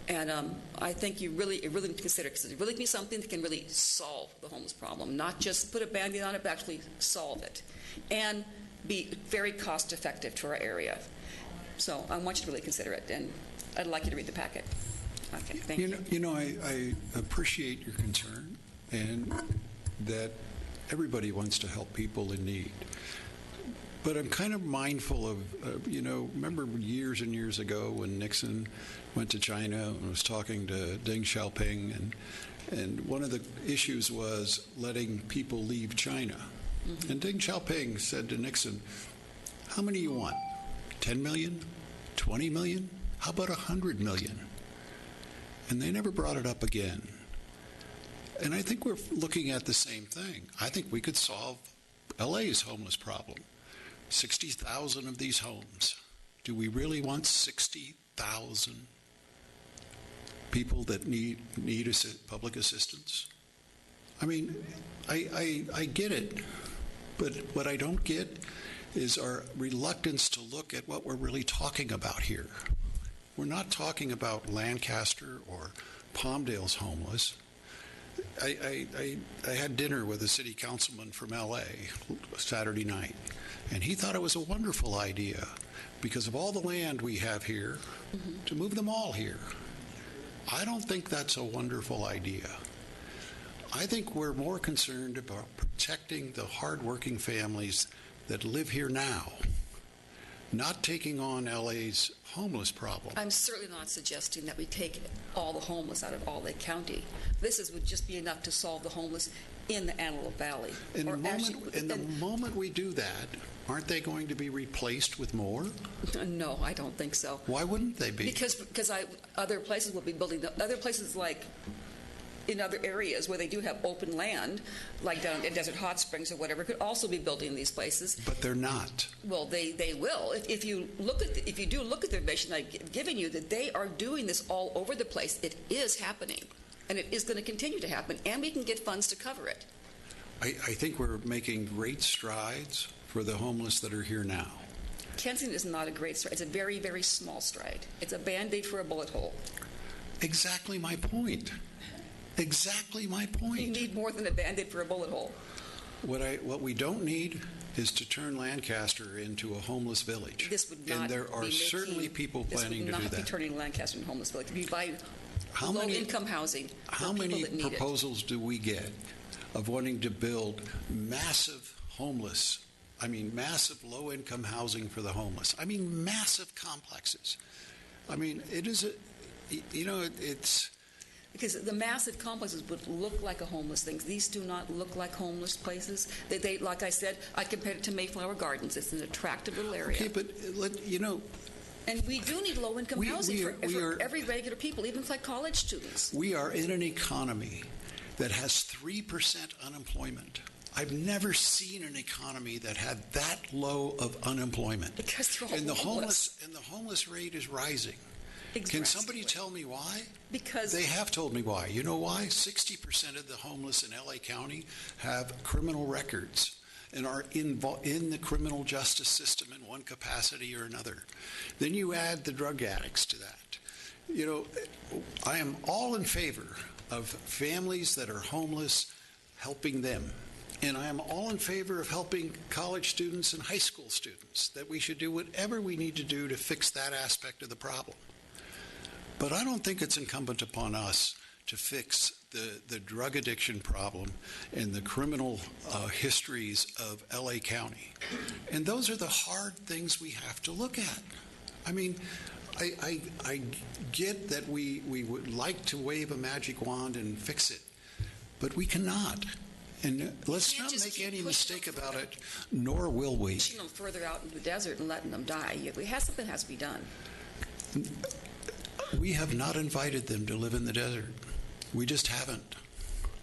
And I think you really need to consider, because it really can be something that can really solve the homeless problem, not just put a Band-Aid on it, but actually solve it, and be very cost-effective to our area. So I want you to really consider it, and I'd like you to read the packet. Okay, thank you. You know, I appreciate your concern, and that everybody wants to help people in need. But I'm kind of mindful of, remember years and years ago when Nixon went to China and was talking to Deng Xiaoping, and one of the issues was letting people leave China. Mm-hmm. And Deng Xiaoping said to Nixon, how many you want? 10 million? 20 million? How about 100 million? And they never brought it up again. And I think we're looking at the same thing. I think we could solve LA's homeless problem. 60,000 of these homes. Do we really want 60,000 people that need public assistance? I mean, I get it, but what I don't get is our reluctance to look at what we're really talking about here. We're not talking about Lancaster or Palmdale's homeless. I had dinner with a city councilman from L.A. Saturday night, and he thought it was a wonderful idea because of all the land we have here, mm-hmm. to move them all here. I don't think that's a wonderful idea. I think we're more concerned about protecting the hardworking families that live here now, not taking on LA's homeless problem. I'm certainly not suggesting that we take all the homeless out of LA County. This would just be enough to solve the homeless in the Antelope Valley. In the moment we do that, aren't they going to be replaced with more? No, I don't think so. Why wouldn't they be? Because other places will be building, other places like in other areas where they do have open land, like down in Desert Hot Springs or whatever, could also be building these places. But they're not. Well, they will. If you do look at the information I've given you, that they are doing this all over the place. It is happening, and it is going to continue to happen, and we can get funds to cover it. I think we're making great strides for the homeless that are here now. Kensington is not a great stride. It's a very, very small stride. It's a Band-Aid for a bullet hole. Exactly my point. Exactly my point. You need more than a Band-Aid for a bullet hole. What we don't need is to turn Lancaster into a homeless village. This would not and there are certainly people planning to do that. This would not be turning Lancaster into a homeless village. We buy low-income housing for how people many that need proposals do we get of wanting to build massive massive low-income housing for the homeless? I mean, massive complexes. I mean, it is it's... Because the massive complexes would look like a homeless thing. These do not look like homeless places. They like I said, I compared it to Mayflower Gardens. It's an attractive little area. Okay, but and we do need low-income housing for every regular people, even like college students. We are in an economy that has 3% unemployment. I've never seen an economy that had that low of unemployment. Because they're all and the homeless. homeless rate is rising. Can somebody tell me why? Because they have told me why. You know why? 60% of the homeless in LA County have criminal records and are in the criminal justice system in one capacity or another. Then you add the drug addicts to that. You know, I am all in favor of families that are homeless, helping them. And I am all in favor of helping college students and high school students, that we should do whatever we need to do to fix that aspect of the problem. But I don't think it's incumbent upon us to fix the drug addiction problem and the criminal histories of LA County. And those are the hard things we have to look at. I mean, I get that we would like to wave a magic wand and fix it, but we cannot. And let's not make any mistake about it, nor will we. Pushing them further out into the desert and letting them die. Something has to be done. We have not invited them to live in the desert. We just haven't.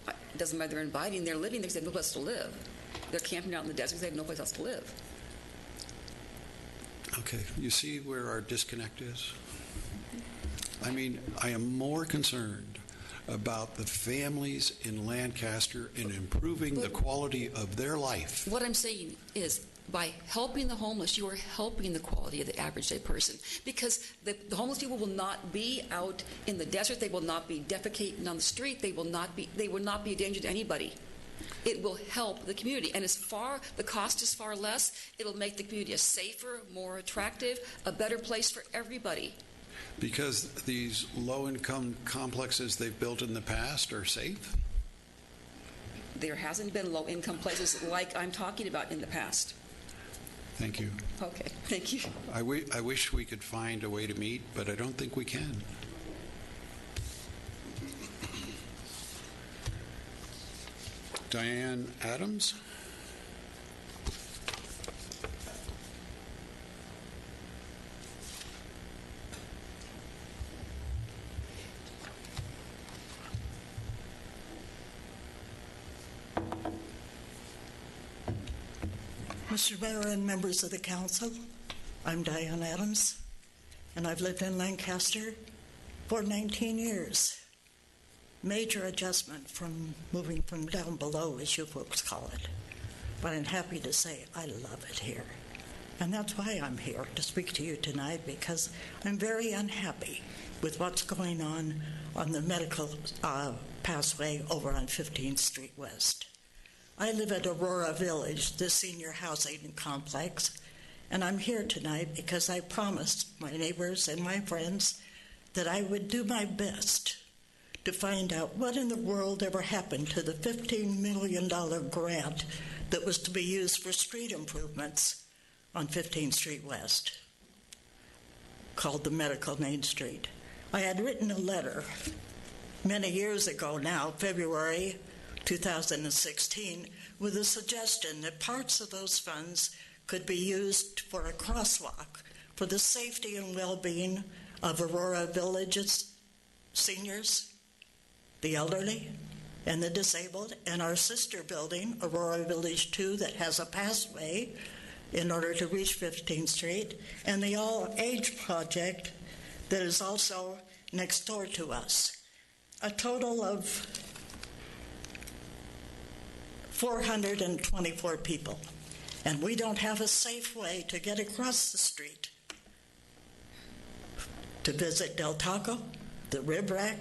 It doesn't matter they're inviting, they're living there because they have no place to live. They're camping out in the desert because they have no place else to live. Okay, you see where our disconnect is? I mean, I am more concerned about the families in Lancaster and improving the quality of their life. What I'm saying is, by helping the homeless, you are helping the quality of the average day person. Because the homeless people will not be out in the desert. They will not be defecating on the street. They will not be a danger to anybody. It will help the community. And the cost is far less. It'll make the community a safer, more attractive, a better place for everybody. Because these low-income complexes they've built in the past are safe? There hasn't been low-income places like I'm talking about in the past. Thank you. Okay, thank you. I wish we could find a way to meet, but I don't think we can. Diane Adams? Mr. Mayor and members of the council, I'm Diane Adams, and I've lived in Lancaster for 19 years. Major adjustment from moving from down below, as you folks call it. But I'm happy to say I love it here. And that's why I'm here to speak to you tonight, because I'm very unhappy with what's going on the medical pathway over on 15th Street West. I live at Aurora Village, the senior housing complex, and I'm here tonight because I promised my neighbors and my friends that I would do my best to find out what in the world ever happened to the $15 million grant that was to be used for street improvements on 15th Street West, called the Medical Main Street. I had written a letter many years ago now, February 2016, with a suggestion that parts of those funds could be used for a crosswalk for the safety and well-being of Aurora Village's seniors, the elderly, and the disabled, and our sister building, Aurora Village 2, that has a pathway in order to reach 15th Street, and the all-age project that is also next door to us. A total of 424 people, and we don't have a safe way to get across the street to visit Del Taco, the Rib Rack,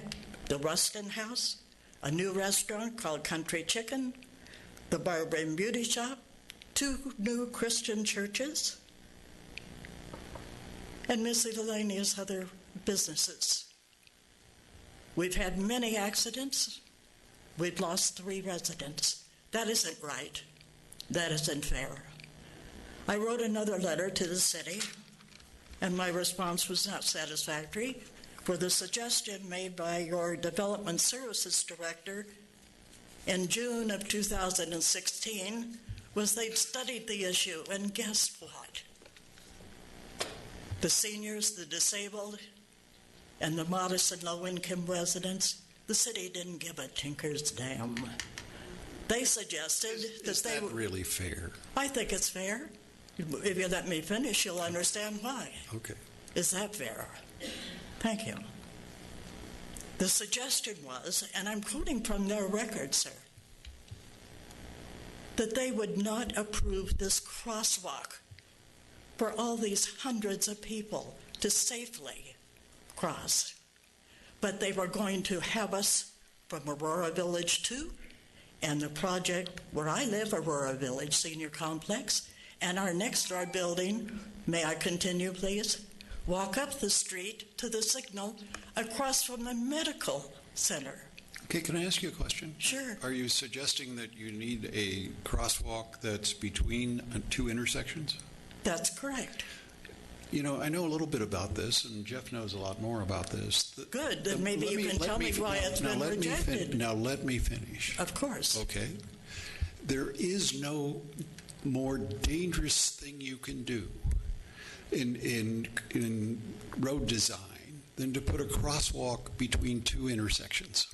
the Rustin House, a new restaurant called Country Chicken, the Barber and Beauty Shop, 2 new Christian churches, and miscellaneous other businesses. We've had many accidents. We've lost 3 residents. That isn't right. That isn't fair. I wrote another letter to the city, and my response was not satisfactory, for the suggestion made by your Development Services Director in June of 2016 was they'd studied the issue, and guess what? The seniors, the disabled, and the modest and low-income residents, the city didn't give a tinker's damn. They suggested Is that really fair? I think it's fair. If you let me finish, you'll understand why. Okay. Is that fair? Thank you. The suggestion was, and I'm quoting from their record, sir, that they would not approve this crosswalk for all these hundreds of people to safely cross. But they were going to have us from Aurora Village 2 and the project where I live, Aurora Village Senior Complex, and our next door building, may I continue, please? Walk up the street to the signal across from the medical center. Okay, can I ask you a question? Sure. Are you suggesting that you need a crosswalk that's between two intersections? That's correct. You know, I know a little bit about this, and Jeff knows a lot more about this. Good, then maybe you can tell me why it's been rejected. Now let me finish. Of course. Okay. There is no more dangerous thing you can do in road design than to put a crosswalk between two intersections.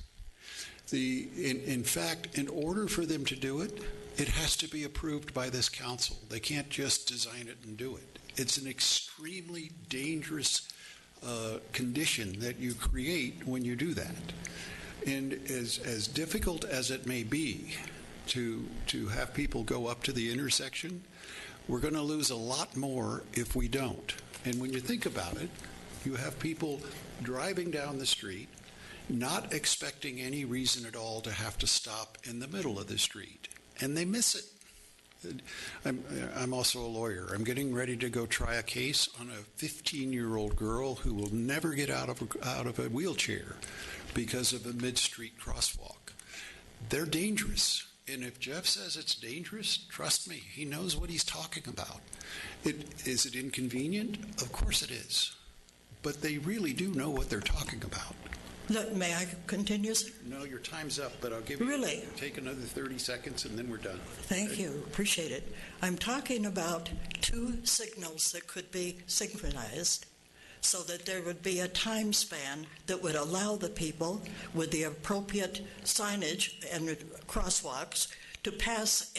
In fact, in order for them to do it, it has to be approved by this council. They can't just design it and do it. It's an extremely dangerous condition that you create when you do that. And as difficult as it may be to have people go up to the intersection, we're going to lose a lot more if we don't. And when you think about it, you have people driving down the street, not expecting any reason at all to have to stop in the middle of the street, and they miss it. I'm also a lawyer. I'm getting ready to go try a case on a 15-year-old girl who will never get out of a wheelchair because of a mid-street crosswalk. They're dangerous. And if Jeff says it's dangerous, trust me, he knows what he's talking about. Is it inconvenient? Of course it is. But they really do know what they're talking about. Look, may I continue, sir? No, your time's up, but I'll give you... Really? Take another 30 seconds, and then we're done. Thank you. Appreciate it. I'm talking about two signals that could be synchronized so that there would be a time span that would allow the people with the appropriate signage and crosswalks to pass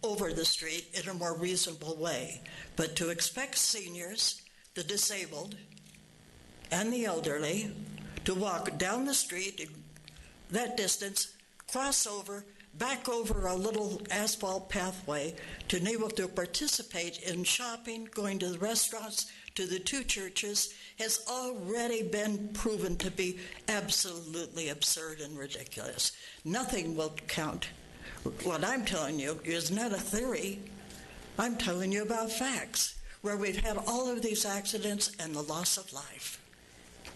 over the street in a more reasonable way. But to expect seniors, the disabled, and the elderly to walk down the street that distance, cross over, back over a little asphalt pathway to be able to participate in shopping, going to the restaurants, to the two churches, has already been proven to be absolutely absurd and ridiculous. Nothing will count. What I'm telling you is not a theory. I'm telling you about facts, where we've had all of these accidents and the loss of life.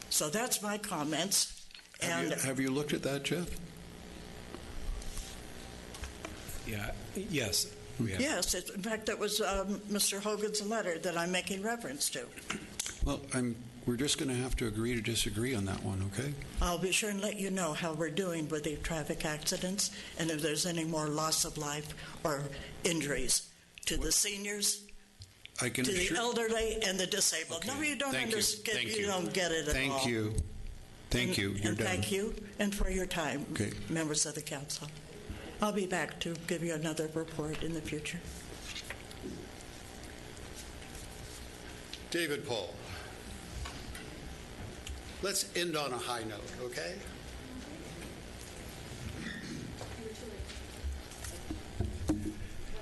So that's my comments. Have you looked at that, Jeff? Yeah. Yes. Yes. In fact, that was Mr. Hogan's letter that I'm making reference to. Well, we're just going to have to agree to disagree on that one, okay? I'll be sure and let you know how we're doing with the traffic accidents and if there's any more loss of life or injuries to the seniors, to the elderly, and the disabled. Okay. No, you don't understand. You don't get it at all. Thank you. Thank you. You're done. Thank you, and for your time, members of the council. I'll be back to give you another report in the future. David Paul. Let's end on a high note, okay?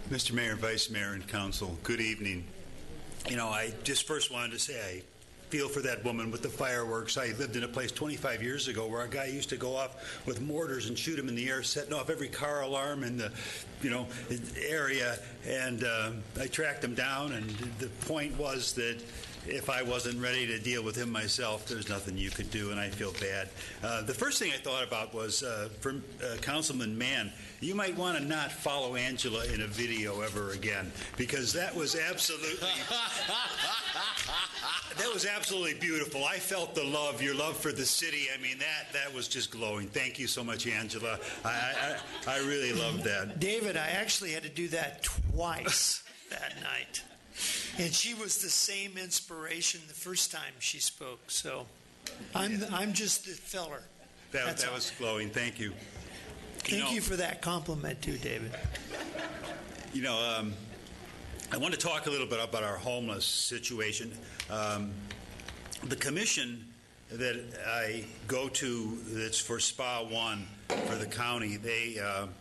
Mr. Mayor, Vice Mayor, and Council, good evening. You know, I just first wanted to say I feel for that woman with the fireworks. I lived in a place 25 years ago where a guy used to go off with mortars and shoot them in the air, setting off every car alarm in the, area. And I tracked him down, and the point was that if I wasn't ready to deal with him myself, there's nothing you could do, and I feel bad. The first thing I thought about was, for Councilman Mann, you might want to not follow Angela in a video ever again, because that was absolutely beautiful. I felt the love, your love for the city. I mean, that was just glowing. Thank you so much, Angela. I really loved that. David, I actually had to do that twice that night. And she was the same inspiration the first time she spoke. So I'm just the feller. That was glowing. Thank you. Thank you for that compliment too, David. I want to talk a little bit about our homeless situation. The commission that I go to that's for Spa 1 for the county. They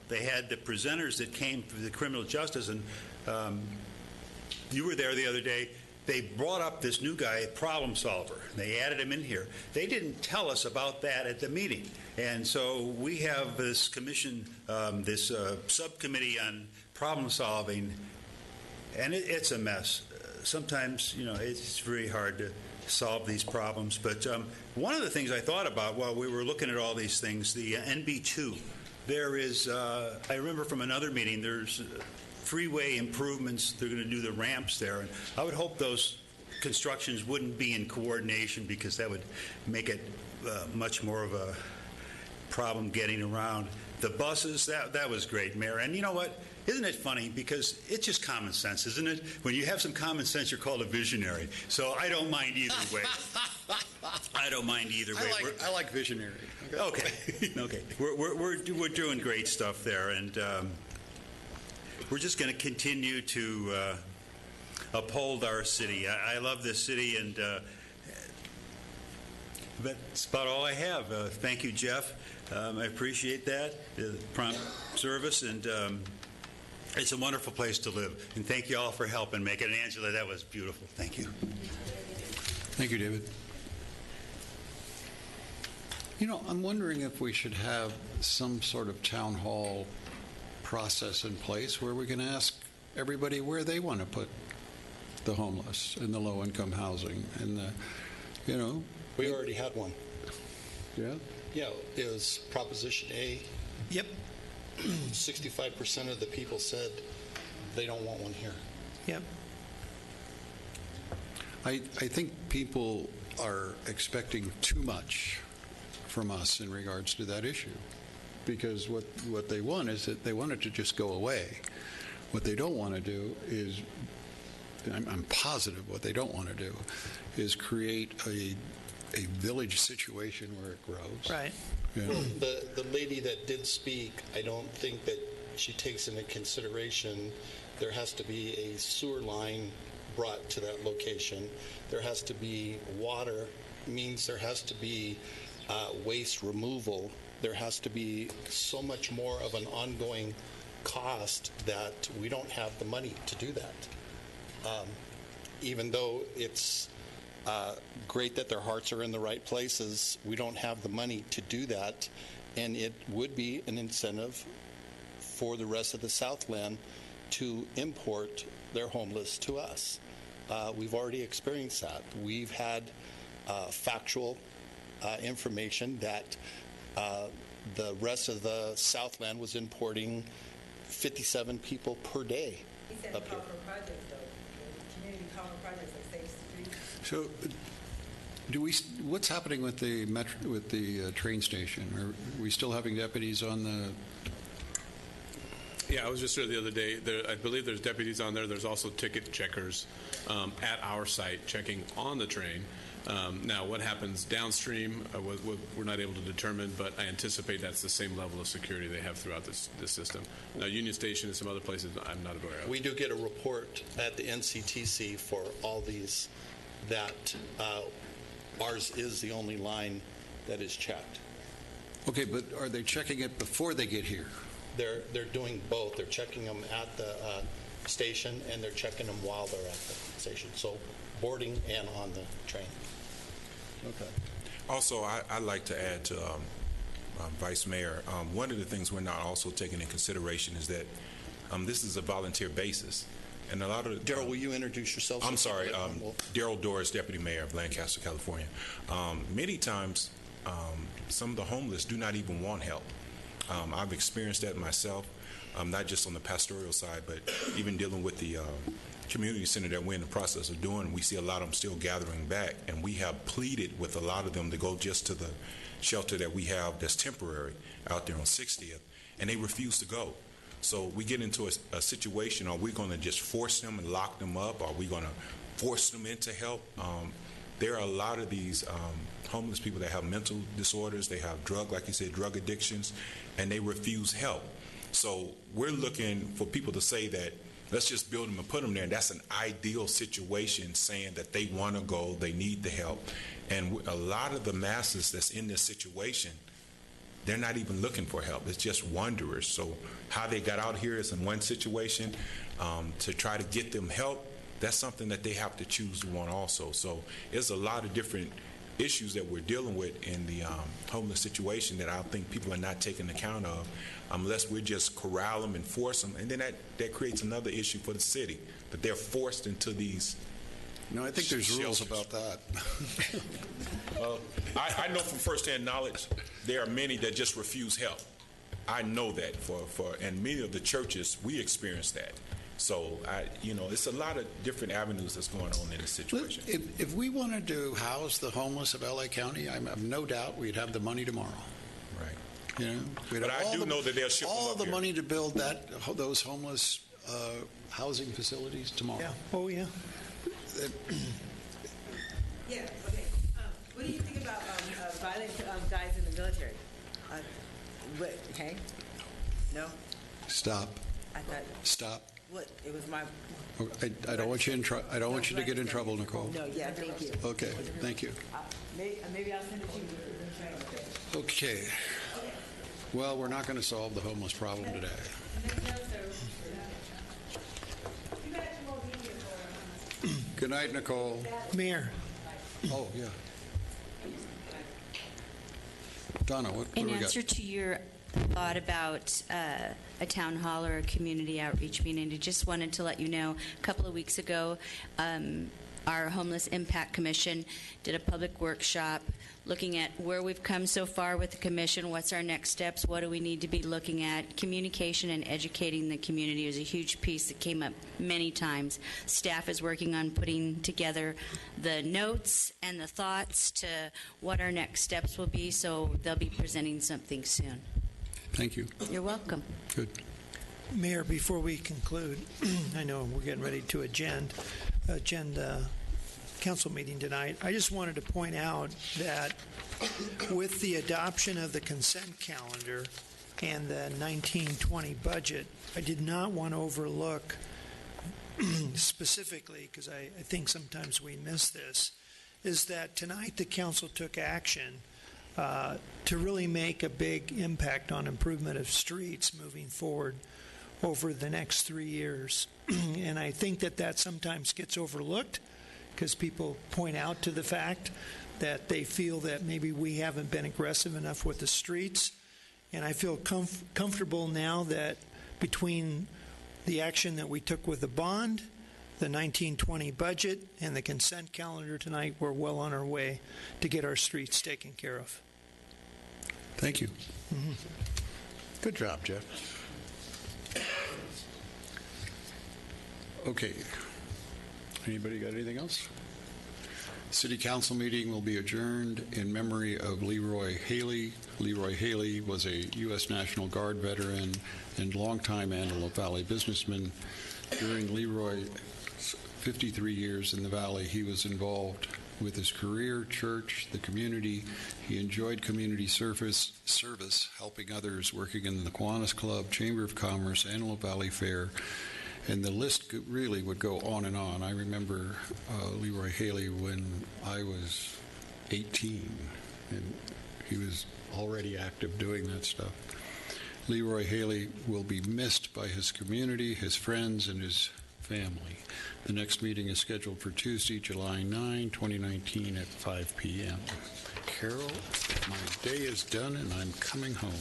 had the presenters that came for the criminal justice, and you were there the other day. They brought up this new guy, problem solver. They added him in here. They didn't tell us about that at the meeting. And so we have this commission, this subcommittee on problem solving, and it's a mess. Sometimes, it's very hard to solve these problems. But one of the things I thought about while we were looking at all these things, the NB2, there is, I remember from another meeting, there's freeway improvements. They're going to do the ramps there. And I would hope those constructions wouldn't be in coordination, because that would make it much more of a problem getting around. The buses, that was great, Mayor. And you know what? Isn't it funny? Because it's just common sense, isn't it? When you have some common sense, you're called a visionary. So I don't mind either way. I don't mind either way. I like visionary. Okay. Okay. We're doing great stuff there, and we're just going to continue to uphold our city. I love this city, and that's about all I have. Thank you, Jeff. I appreciate that, the prompt service, and it's a wonderful place to live. And thank you all for helping make it. And Angela, that was beautiful. Thank you. Thank you, David. I'm wondering if we should have some sort of town hall process in place where we can ask everybody where they want to put the homeless and the low-income housing, and we already had one. Yeah. Yeah, it was Proposition A. Yep. 65% of the people said they don't want one here. Yep. I think people are expecting too much from us in regards to that issue, because what they want is that they want it to just go away. What they don't want to do is, I'm positive what they don't want to do is create a village situation where it grows. Right. Yeah. Well, the lady that did speak, I don't think that she takes into consideration there has to be a sewer line brought to that location. There has to be water, means there has to be waste removal. There has to be so much more of an ongoing cost that we don't have the money to do that. Even though it's great that their hearts are in the right places, we don't have the money to do that, and it would be an incentive for the rest of the Southland to import their homeless to us. We've already experienced that. We've had factual information that the rest of the Southland was importing 57 people per day up here. So, what's happening with the train station? Are we still having deputies on the? Yeah, I was just there the other day. I believe there's deputies on there. There's also ticket checkers at our site checking on the train. Now, what happens downstream, we're not able to determine, but I anticipate that's the same level of security they have throughout this system. Now, Union Station and some other places I'm not aware of. We do get a report at the NCTC for all these that ours is the only line that is checked. Okay, but are they checking it before they get here? They're doing both. They're checking them at the station, and they're checking them while they're at the station. So boarding and on the train. Okay. Also, I'd like to add to Vice Mayor, one of the things we're not also taking in consideration is that this is a volunteer basis. And a lot of Daryl, will you introduce yourself? I'm sorry, Daryl Doris, Deputy Mayor of Lancaster, California. Many times, some of the homeless do not even want help. I've experienced that myself, not just on the pastoral side, but even dealing with the community center that we're in the process of doing. We see a lot of them still gathering back, and we have pleaded with a lot of them to go just to the shelter that we have that's temporary out there on 60th, and they refuse to go. So we get into a situation, are we going to just force them and lock them up? Are we going to force them into help? There are a lot of these homeless people that have mental disorders, they have like you said, drug addictions, and they refuse help. So we're looking for people to say that let's just build them and put them there. And that's an ideal situation, saying that they want to go, they need the help. And a lot of the masses that's in this situation, they're not even looking for help. It's just wanderers. So how they got out here is in one situation. To try to get them help, that's something that they have to choose to want also. So there's a lot of different issues that we're dealing with in the homeless situation that I think people are not taking account of unless we just corral them and force them. And then that creates another issue for the city, that they're forced into these. No, I think there's rules about that. I know from firsthand knowledge, there are many that just refuse help. I know that and many of the churches, we experience that. So, it's a lot of different avenues that's going on in this situation. If we wanted to house the homeless of L.A. County, I have no doubt we'd have the money tomorrow. Right. We'd but have I do know that they'll ship all them up the here. money to build those homeless housing facilities tomorrow. Yeah. Oh, yeah. Yeah, okay. What do you think about violent guys in the military? Okay? No? Stop. I thought. Stop. What? It was my. I don't want you in trouble. I don't want you to get in trouble, Nicole. No, yeah, thank you. Okay, thank you. Maybe I'll send it to you. Okay. Well, we're not going to solve the homeless problem today. Good night, Nicole. Mayor. Oh, yeah. Donna, what do In we got? answer to your thought about a town hall or a community outreach meeting, I just wanted to let you know, a couple of weeks ago, our Homeless Impact Commission did a public workshop looking at where we've come so far with the commission, what's our next steps, what do we need to be looking at. Communication and educating the community is a huge piece that came up many times. Staff is working on putting together the notes and the thoughts to what our next steps will be, so they'll be presenting something soon. Thank you. You're welcome. Good. Mayor, before we conclude, I know we're getting ready to agenda council meeting tonight. I just wanted to point out that with the adoption of the consent calendar and the 1920 budget, I did not want to overlook specifically, because I think sometimes we miss this, is that tonight the council took action to really make a big impact on improvement of streets moving forward over the next 3 years. And I think that sometimes gets overlooked because people point out to the fact that they feel that maybe we haven't been aggressive enough with the streets. And I feel comfortable now that between the action that we took with the bond, the 1920 budget, and the consent calendar tonight, we're well on our way to get our streets taken care of. Thank you. Mm-hmm. Good job, Jeff. Okay. Anybody got anything else? City Council meeting will be adjourned in memory of Leroy Haley. Leroy Haley was a U.S. National Guard veteran and longtime Antelope Valley businessman. During Leroy's 53 years in the Valley, he was involved with his career, church, the community. He enjoyed community service, helping others, working in the Kiwanis Club, Chamber of Commerce, Antelope Valley Fair, and the list really would go on and on. I remember Leroy Haley when I was 18, and he was already active doing that stuff. Leroy Haley will be missed by his community, his friends, and his family. The next meeting is scheduled for Tuesday, July 9, 2019 at 5 p.m. Carol, my day is done and I'm coming home.